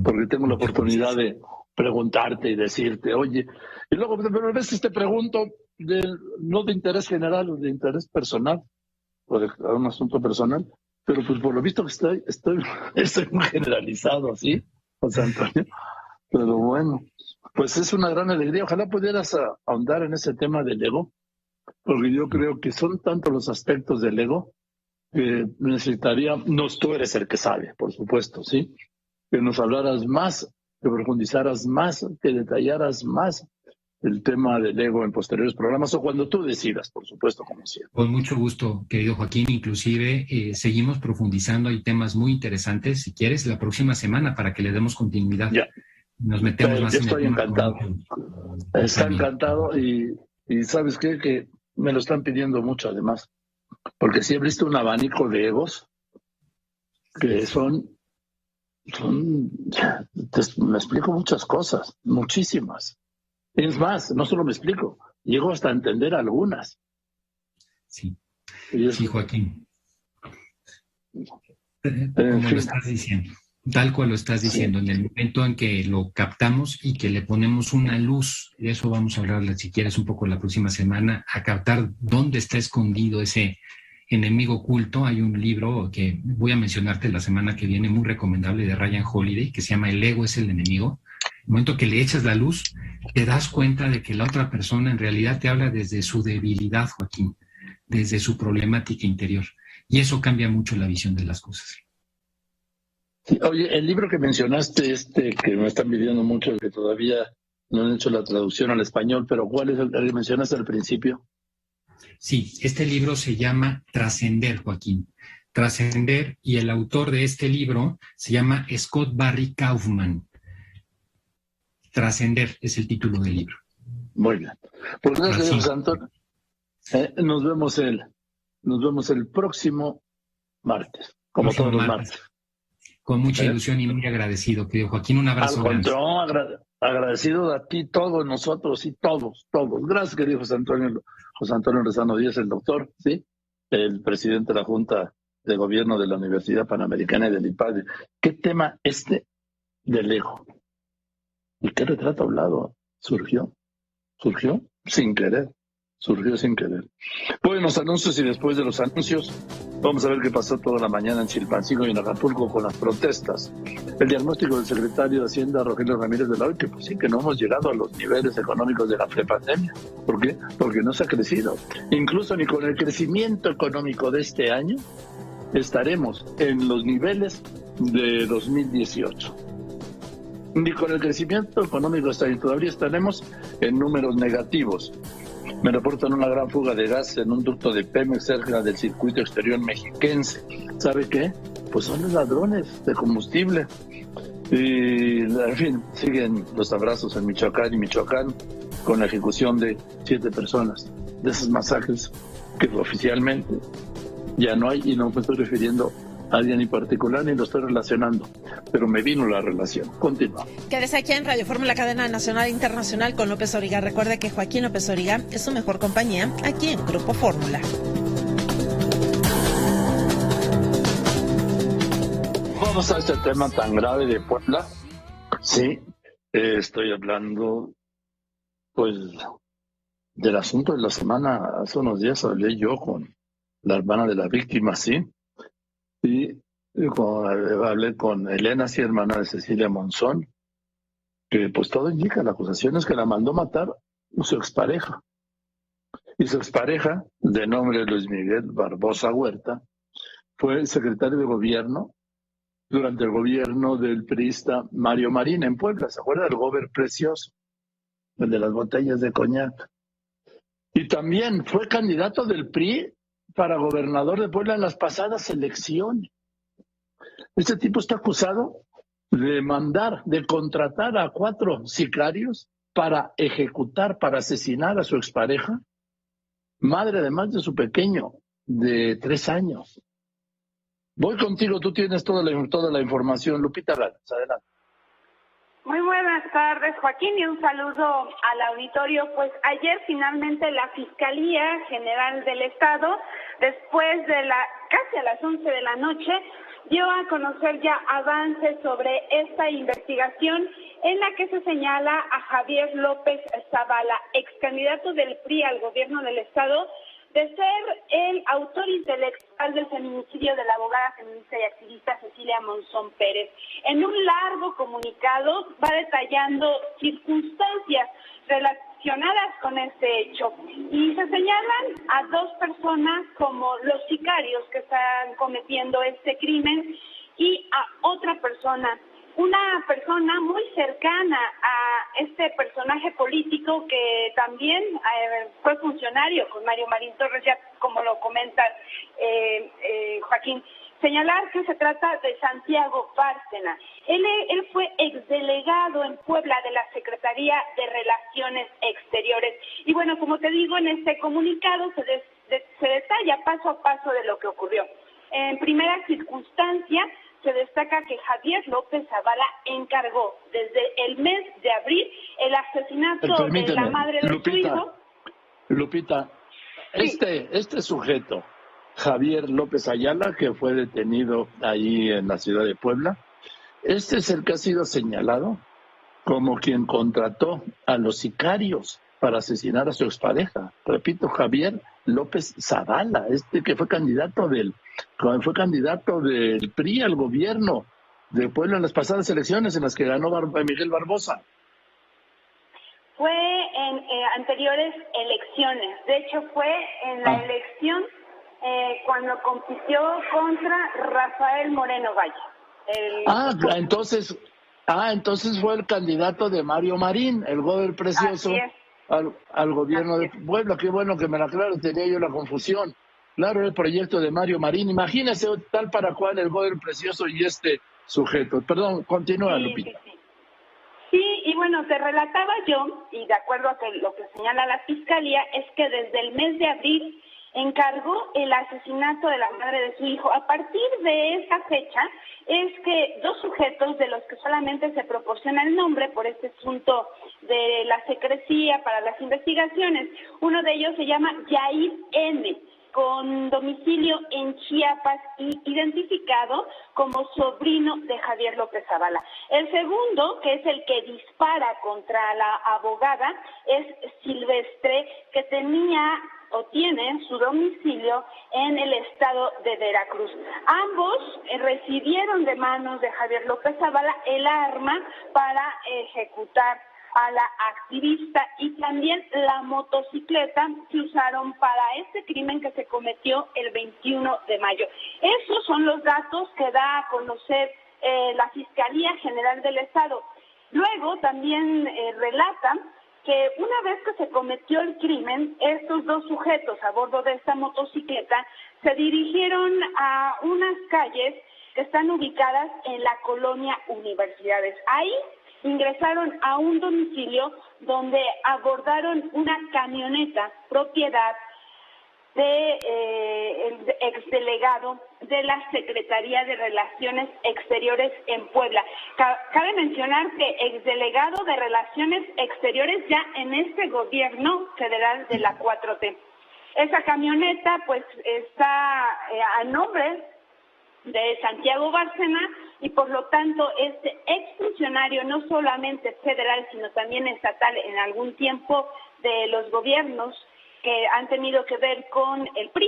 Porque tengo la oportunidad de preguntarte y decirte, oye, y luego pero a veces te pregunto no de interés general, de interés personal, o de un asunto personal, pero pues por lo visto que estoy muy generalizado, ¿sí, José Antonio? Pero bueno, pues es una gran alegría. Ojalá pudieras ahondar en ese tema del ego, porque yo creo que son tantos los aspectos del ego que necesitaría, tú eres el que sabe, por supuesto, ¿sí? Que nos hablaras más, que profundizaras más, que detallaras más el tema del ego en posteriores programas o cuando tú decidas, por supuesto, como siempre. Con mucho gusto, querido Joaquín. Inclusive seguimos profundizando, hay temas muy interesantes, si quieres, la próxima semana para que le demos continuidad. Ya. Nos metemos más en el tema. Estoy encantado. Está encantado y ¿sabes qué? Que me lo están pidiendo mucho además, porque sí he visto un abanico de egos que me explico muchas cosas, muchísimas. Es más, no solo me explico, llego hasta a entender algunas. Sí, sí, Joaquín. Como lo estás diciendo, tal cual lo estás diciendo, en el momento en que lo captamos y que le ponemos una luz, de eso vamos a hablar, si quieres, un poco la próxima semana, a captar dónde está escondido ese enemigo oculto. Hay un libro que voy a mencionarte la semana que viene, muy recomendable, de Ryan Holiday, que se llama El ego es el enemigo. En el momento que le echas la luz, te das cuenta de que la otra persona en realidad te habla desde su debilidad, Joaquín, desde su problemática interior. Y eso cambia mucho la visión de las cosas. Sí, oye, el libro que mencionaste, que me están pidiendo mucho, que todavía no han hecho la traducción al español, pero ¿cuál es el que mencionaste al principio? Sí, este libro se llama Trascender, Joaquín. Trascender, y el autor de este libro se llama Scott Barry Kaufman. Trascender es el título del libro. Muy bien. Pues gracias, José Antonio. Nos vemos el próximo martes, como todos los martes. Con mucha ilusión y muy agradecido, querido Joaquín. Un abrazo grande. Agradecido a ti, todos nosotros y todos. Gracias, querido José Antonio Lozano Díaz, el doctor, ¿sí? El presidente de la Junta de Gobierno de la Universidad Panamericana y del IPADE. ¿Qué tema del ego? ¿Y qué retrato hablado? Surgió sin querer. Bueno, los anuncios, y después de los anuncios vamos a ver qué pasó toda la mañana en Chilpancingo y en Acapulco con las protestas. El diagnóstico del secretario de Hacienda, Rogelio Ramírez de la OIT, que pues sí, que no hemos llegado a los niveles económicos de la prepandemia. ¿Por qué? Porque no se ha crecido. Incluso ni con el crecimiento económico de este año estaremos en los niveles de 2018. Ni con el crecimiento económico de este año todavía estaremos en números negativos. Me reportan una gran fuga de gas en un ducto de Pemex cerca del circuito exterior mexiquense. ¿Sabe qué? Pues son los ladrones de combustible. Y, en fin, siguen los abrazos en Michoacán con la ejecución de 7 personas de esas masacres que oficialmente ya no hay, y no me estoy refiriendo a alguien en particular ni lo estoy relacionando, pero me vino la relación. Continúa. Quédese aquí en Radio Fórmula, cadena nacional e internacional con López Origa. Recuerde que Joaquín López Origa es su mejor compañía aquí en Grupo Fórmula. Vamos a este tema tan grave de Puebla. Sí, estoy hablando pues del asunto de la semana. Hace unos días hablé yo con la hermana de la víctima, sí. Y hablé con Elena, sí, hermana de Cecilia Monzón, que pues todo indica, la acusación es que la mandó matar su expareja. Y su expareja, de nombre Luis Miguel Barbosa Huerta, fue secretario de gobierno durante el gobierno del priista Mario Marín en Puebla. ¿Se acuerda del gober precioso? El de las botellas de coñac. Y también fue candidato del PRI para gobernador de Puebla en las pasadas elecciones. Este tipo está acusado de contratar a 4 sicarios para ejecutar, para asesinar a su expareja, madre además de su pequeño de 3 años. Voy contigo, tú tienes toda la información. Lupita Gálvez, adelante. Muy buenas tardes, Joaquín, y un saludo al auditorio. Pues ayer finalmente la Fiscalía General del Estado, después de casi a las 11 de la noche, dio a conocer ya avances sobre esta investigación en la que se señala a Javier López Zavala, ex candidato del PRI al gobierno del Estado, de ser el autor intelectual del feminicidio de la abogada feminista y activista Cecilia Monzón Pérez. En un largo comunicado va detallando circunstancias relacionadas con este hecho y se señalan a 2 personas como los sicarios que están cometiendo este crimen y a otra persona, una persona muy cercana a este personaje político que también fue funcionario con Mario Marín Torres, ya como lo comenta Joaquín. Señalar que se trata de Santiago Bárcena. Él fue exdelegado en Puebla de la Secretaría de Relaciones Exteriores. Y bueno, como te digo, en este comunicado se detalla paso a paso de lo que ocurrió. En primera circunstancia, se destaca que Javier López Zavala encargó desde el mes de abril el asesinato de la madre de su hijo. Lupita, sí. Este sujeto, Javier López Ayala, que fue detenido ahí en la ciudad de Puebla, este es el que ha sido señalado como quien contrató a los sicarios para asesinar a su expareja. Repito, Javier López Zavala, que fue candidato del PRI al gobierno de Puebla en las pasadas elecciones en las que ganó Miguel Barbosa. Fue en anteriores elecciones. De hecho, fue en la elección cuando compitió contra Rafael Moreno Valle. Entonces fue el candidato de Mario Marín, el gober precioso. al gobierno de Puebla. Qué bueno que me la aclaro, tenía yo la confusión. Claro, el proyecto de Mario Marín. Imagínese tal para cual el gobierno precioso y este sujeto. Perdón, continúa, Lupita. Sí, y bueno, te relataba yo, y de acuerdo a lo que señala la Fiscalía, es que desde el mes de abril encargó el asesinato de la madre de su hijo. A partir de esa fecha es que dos sujetos de los que solamente se proporciona el nombre por este asunto de la secrecía para las investigaciones, uno de ellos se llama Yair N., con domicilio en Chiapas y identificado como sobrino de Javier López Zavala. El segundo, que es el que dispara contra la abogada, es Silvestre, que tenía o tiene su domicilio en el estado de Veracruz. Ambos recibieron de manos de Javier López Zavala el arma para ejecutar a la activista y también la motocicleta que usaron para este crimen que se cometió el 21 de mayo. Esos son los datos que da a conocer la Fiscalía General del Estado. Luego también relata que una vez que se cometió el crimen, estos dos sujetos a bordo de esta motocicleta se dirigieron a unas calles que están ubicadas en la colonia Universidades. Ahí ingresaron a un domicilio donde abordaron una camioneta propiedad de el exdelegado de la Secretaría de Relaciones Exteriores en Puebla. Cabe mencionar que exdelegado de Relaciones Exteriores ya en este gobierno federal de la 4T. Esa camioneta pues está a nombre de Santiago Bárcena y por lo tanto este exfuncionario no solamente federal sino también estatal en algún tiempo de los gobiernos que han tenido que ver con el PRI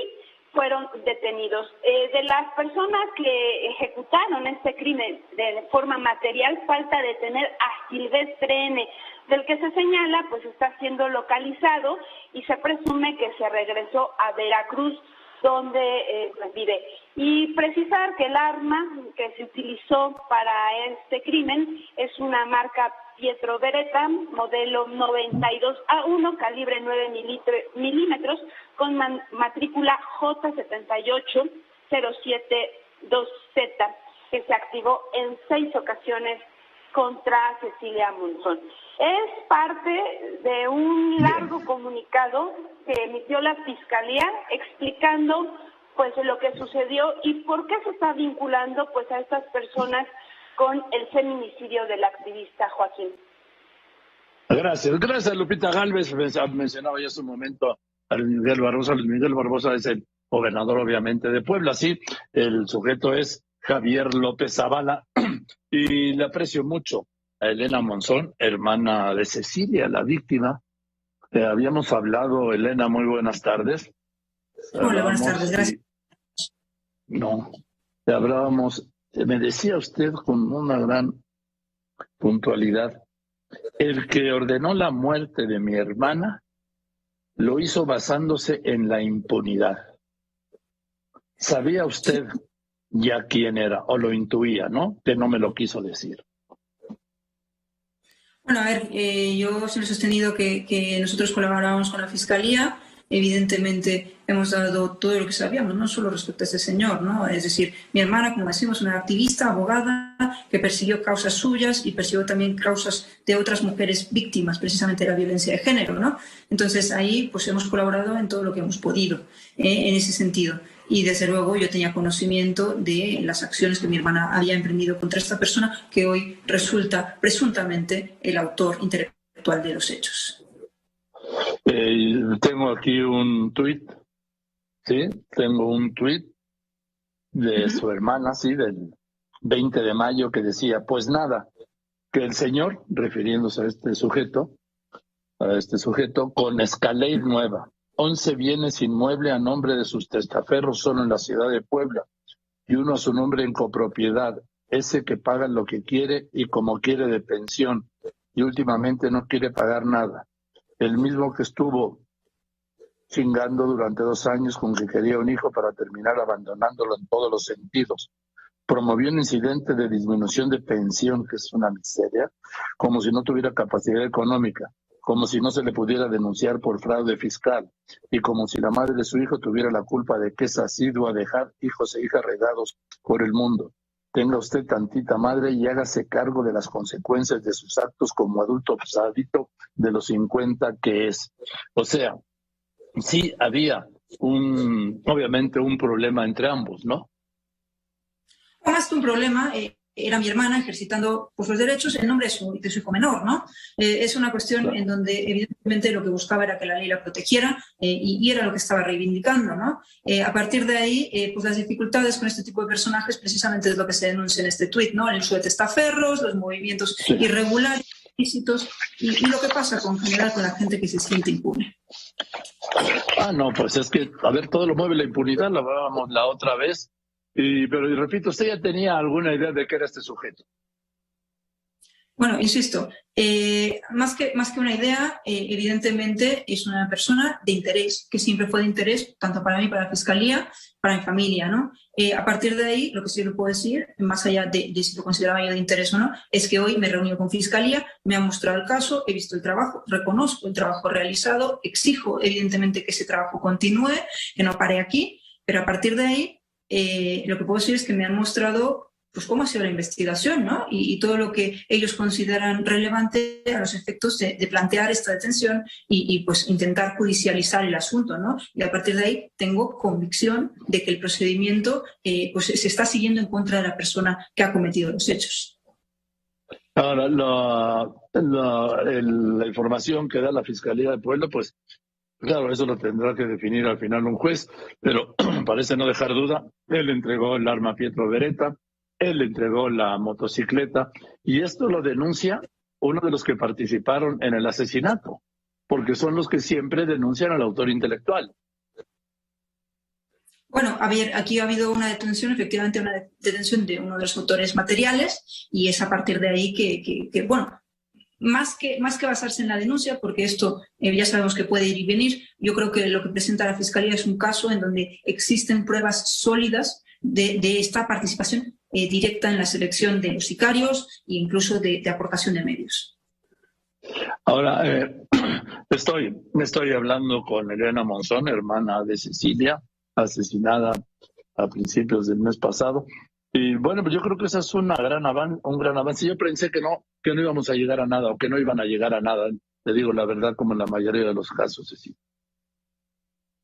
fueron detenidos. De las personas que ejecutaron este crimen de forma material, falta detener a Silvestre N., del que se señala pues está siendo localizado y se presume que se regresó a Veracruz, donde vive. Y precisar que el arma que se utilizó para este crimen es una marca Pietro Beretta, modelo 92A1, calibre 9 milímetros, con matrícula J78072Z, que se activó en 6 ocasiones contra Cecilia Monzón. Es parte de un largo comunicado que emitió la Fiscalía explicando pues lo que sucedió y por qué se está vinculando pues a estas personas con el feminicidio del activista Joaquín. Gracias Lupita Gálvez. Mencionaba yo hace un momento a Luis Miguel Barbosa. Luis Miguel Barbosa es el gobernador obviamente de Puebla, sí, el sujeto es Javier López Zavala y le aprecio mucho a Elena Monzón, hermana de Cecilia, la víctima. Habíamos hablado, Elena, muy buenas tardes. Hola, buenas tardes, gracias. Hablábamos, me decía usted con una gran puntualidad, el que ordenó la muerte de mi hermana lo hizo basándose en la impunidad. ¿Sabía usted ya quién era, o lo intuía, no? Que no me lo quiso decir. Bueno, a ver, yo siempre he sostenido que nosotros colaborábamos con la Fiscalía. Evidentemente hemos dado todo lo que sabíamos, no solo respecto a ese señor, ¿no? Es decir, mi hermana, como decimos, una activista, abogada, que persiguió causas suyas y persiguió también causas de otras mujeres víctimas, precisamente de la violencia de género, ¿no? Entonces ahí pues hemos colaborado en todo lo que hemos podido, en ese sentido. Y desde luego yo tenía conocimiento de las acciones que mi hermana había emprendido contra esta persona, que hoy resulta presuntamente el autor intelectual de los hechos. Tengo aquí un tuit, ¿sí? Tengo un tuit de su hermana, sí, del 20 de mayo, que decía, pues nada, que el señor, refiriéndose a este sujeto, con escalade nueva, 11 bienes inmuebles a nombre de sus testaferros solo en la ciudad de Puebla, y uno a su nombre en copropiedad, ese que paga lo que quiere y como quiere de pensión, y últimamente no quiere pagar nada. El mismo que estuvo chingando durante 2 años con que quería un hijo para terminar abandonándolo en todos los sentidos. Promovió un incidente de disminución de pensión, que es una miseria, como si no tuviera capacidad económica. como si no se le pudiera denunciar por fraude fiscal y como si la madre de su hijo tuviera la culpa de que es asiduo a dejar hijos e hijas regados por el mundo. Tenga usted tantita madre y hágase cargo de las consecuencias de sus actos como adulto obsadito de los 50 que es. O sea, sí había obviamente un problema entre ambos, ¿no? Más que un problema, era mi hermana ejercitando pues, los derechos en nombre de su hijo menor, ¿no? Es una cuestión en donde evidentemente lo que buscaba era que la ley la protegiera y era lo que estaba reivindicando, ¿no? A partir de ahí, pues las dificultades con este tipo de personajes precisamente es lo que se denuncia en este tuit, ¿no? El uso de testaferros, los movimientos irregulares, ilícitos y lo que pasa en general con la gente que se siente impune. No, pues es que, a ver, todo lo mueve la impunidad, lo hablábamos la otra vez. Pero repito, ¿usted ya tenía alguna idea de qué era este sujeto? Bueno, insisto, más que una idea, evidentemente es una persona de interés, que siempre fue de interés, tanto para mí, para la Fiscalía, para mi familia, ¿no? A partir de ahí, lo que sí le puedo decir, más allá de si lo consideraba yo de interés o no, es que hoy me he reunido con Fiscalía, me han mostrado el caso, he visto el trabajo, reconozco el trabajo realizado, exijo evidentemente que ese trabajo continúe, que no pare aquí, pero a partir de ahí, lo que puedo decir es que me han mostrado pues cómo ha sido la investigación, ¿no? Y todo lo que ellos consideran relevante a los efectos de plantear esta detención y pues intentar judicializar el asunto, ¿no? Y a partir de ahí tengo convicción de que el procedimiento pues se está siguiendo en contra de la persona que ha cometido los hechos. Ahora, la información que da la Fiscalía de Puebla, pues claro, eso lo tendrá que definir al final un juez, pero parece no dejar duda. Él entregó el arma a Pietro Beretta, él entregó la motocicleta, y esto lo denuncia uno de los que participaron en el asesinato, porque son los que siempre denuncian al autor intelectual. Bueno, aquí ha habido una detención, efectivamente una detención de uno de los autores materiales, y es a partir de ahí que bueno, más que basarse en la denuncia, porque esto ya sabemos que puede ir y venir, yo creo que lo que presenta la Fiscalía es un caso en donde existen pruebas sólidas de esta participación directa en la selección de los sicarios e incluso de aportación de medios. Ahora, estoy hablando con Elena Monzón, hermana de Cecilia, asesinada a principios del mes pasado. Y bueno, pues yo creo que ese es un gran avance. Yo pensé que no íbamos a llegar a nada o que no iban a llegar a nada. Te digo la verdad, como en la mayoría de los casos. Sí.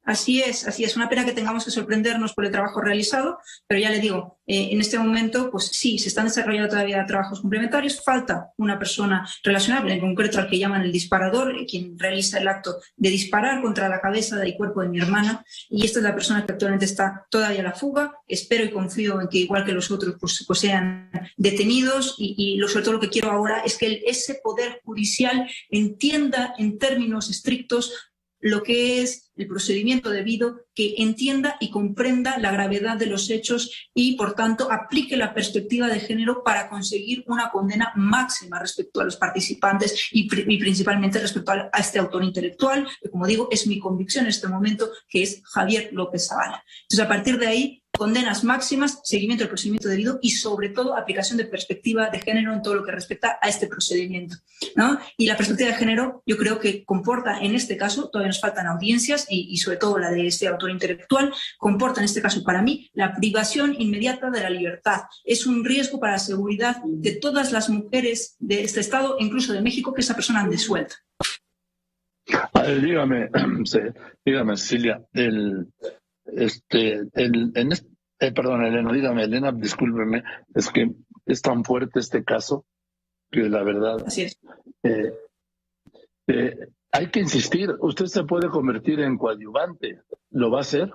Así es. Una pena que tengamos que sorprendernos por el trabajo realizado, pero ya le digo, en este momento, pues sí, se están desarrollando todavía trabajos complementarios. Falta una persona relacionable, en concreto al que llaman el disparador, quien realiza el acto de disparar contra la cabeza y cuerpo de mi hermana, y esta es la persona que actualmente está todavía a la fuga. Espero y confío en que, igual que los otros, pues sean detenidos y sobre todo lo que quiero ahora es que ese poder judicial entienda en términos estrictos lo que es el procedimiento debido, que entienda y comprenda la gravedad de los hechos y, por tanto, aplique la perspectiva de género para conseguir una condena máxima respecto a los participantes y principalmente respecto a este autor intelectual, que, como digo, es mi convicción en este momento, que es Javier López Zavala. Entonces, a partir de ahí, condenas máximas, seguimiento del procedimiento debido y, sobre todo, aplicación de perspectiva de género en todo lo que respecta a este procedimiento, ¿no? Y la perspectiva de género yo creo que comporta, en este caso, todavía nos faltan audiencias y sobre todo la de este autor intelectual, comporta en este caso para mí la privación inmediata de la libertad. Es un riesgo para la seguridad de todas las mujeres de este estado, incluso de México, que esa persona ande suelta. Dígame, Cecilia, perdón, Elena, dígame, Elena, discúlpeme, es que es tan fuerte este caso que la verdad. Así es. Hay que insistir, usted se puede convertir en coadyuvante, ¿lo va a hacer?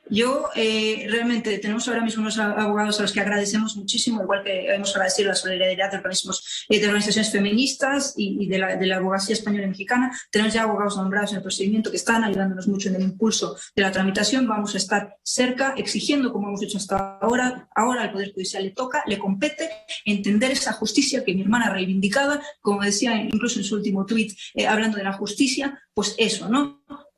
Yo realmente tenemos ahora mismo unos abogados a los que agradecemos muchísimo, igual que hemos agradecido la solidaridad de organizaciones feministas y de la abogacía española y mexicana. Tenemos ya abogados nombrados en el procedimiento que están ayudándonos mucho en el impulso de la tramitación. Vamos a estar cerca, exigiendo, como hemos hecho hasta ahora. Ahora al Poder Judicial le compete entender esa justicia que mi hermana reivindicaba, como decía incluso en su último tuit, hablando de la justicia, pues eso, ¿no?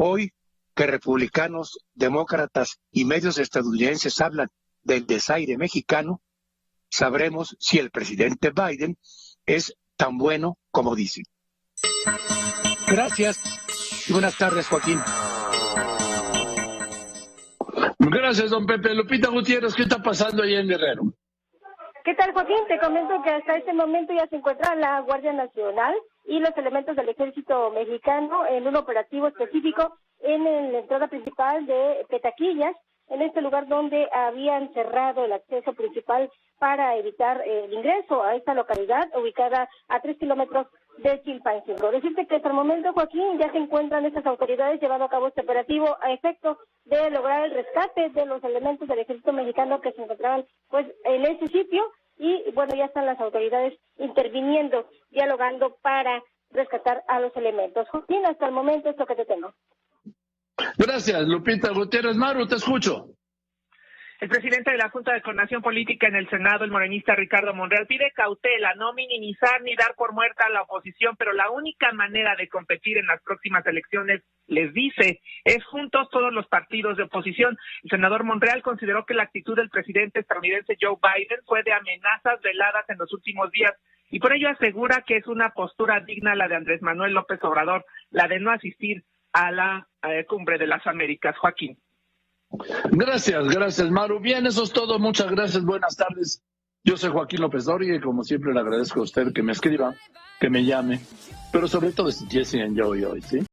Hoy que republicanos, demócratas y medios estadounidenses hablan del desaire mexicano, sabremos si el presidente Biden es tan bueno como dicen. Gracias y buenas tardes, Joaquín. Gracias, don Pepe. Lupita Gutiérrez, ¿qué está pasando ahí en Guerrero? ¿Qué tal, Joaquín? Te comento que hasta este momento ya se encuentra la Guardia Nacional y los elementos del Ejército Mexicano en un operativo específico en la entrada principal de Petaquillas, en este lugar donde habían cerrado el acceso principal para evitar el ingreso a esta localidad ubicada a 3 kilómetros de Chilpancingo. Decirte que hasta el momento, Joaquín, ya se encuentran estas autoridades llevando a cabo este operativo a efecto de lograr el rescate de los elementos del Ejército Mexicano que se encontraban pues en ese sitio y bueno, ya están las autoridades interviniendo, dialogando para rescatar a los elementos. Joaquín, hasta el momento es lo que te tengo. Gracias, Lupita Gutiérrez. Maru, te escucho. El presidente de la Junta de Coordinación Política en el Senado, el morenista Ricardo Monreal, pide cautela, no minimizar ni dar por muerta a la oposición, pero la única manera de competir en las próximas elecciones, les dice, es juntos todos los partidos de oposición. El senador Monreal consideró que la actitud del presidente estadounidense Joe Biden fue de amenazas veladas en los últimos días y por ello asegura que es una postura digna la de Andrés Manuel López Obrador, la de no asistir a la Cumbre de las Américas. Joaquín. Gracias, Maru. Bien, eso es todo. Muchas gracias. Buenas tardes. Yo soy Joaquín López Dóriga y como siempre le agradezco a usted que me escriba, que me llame, pero sobre todo si Jesse en Yo y Hoy, ¿sí?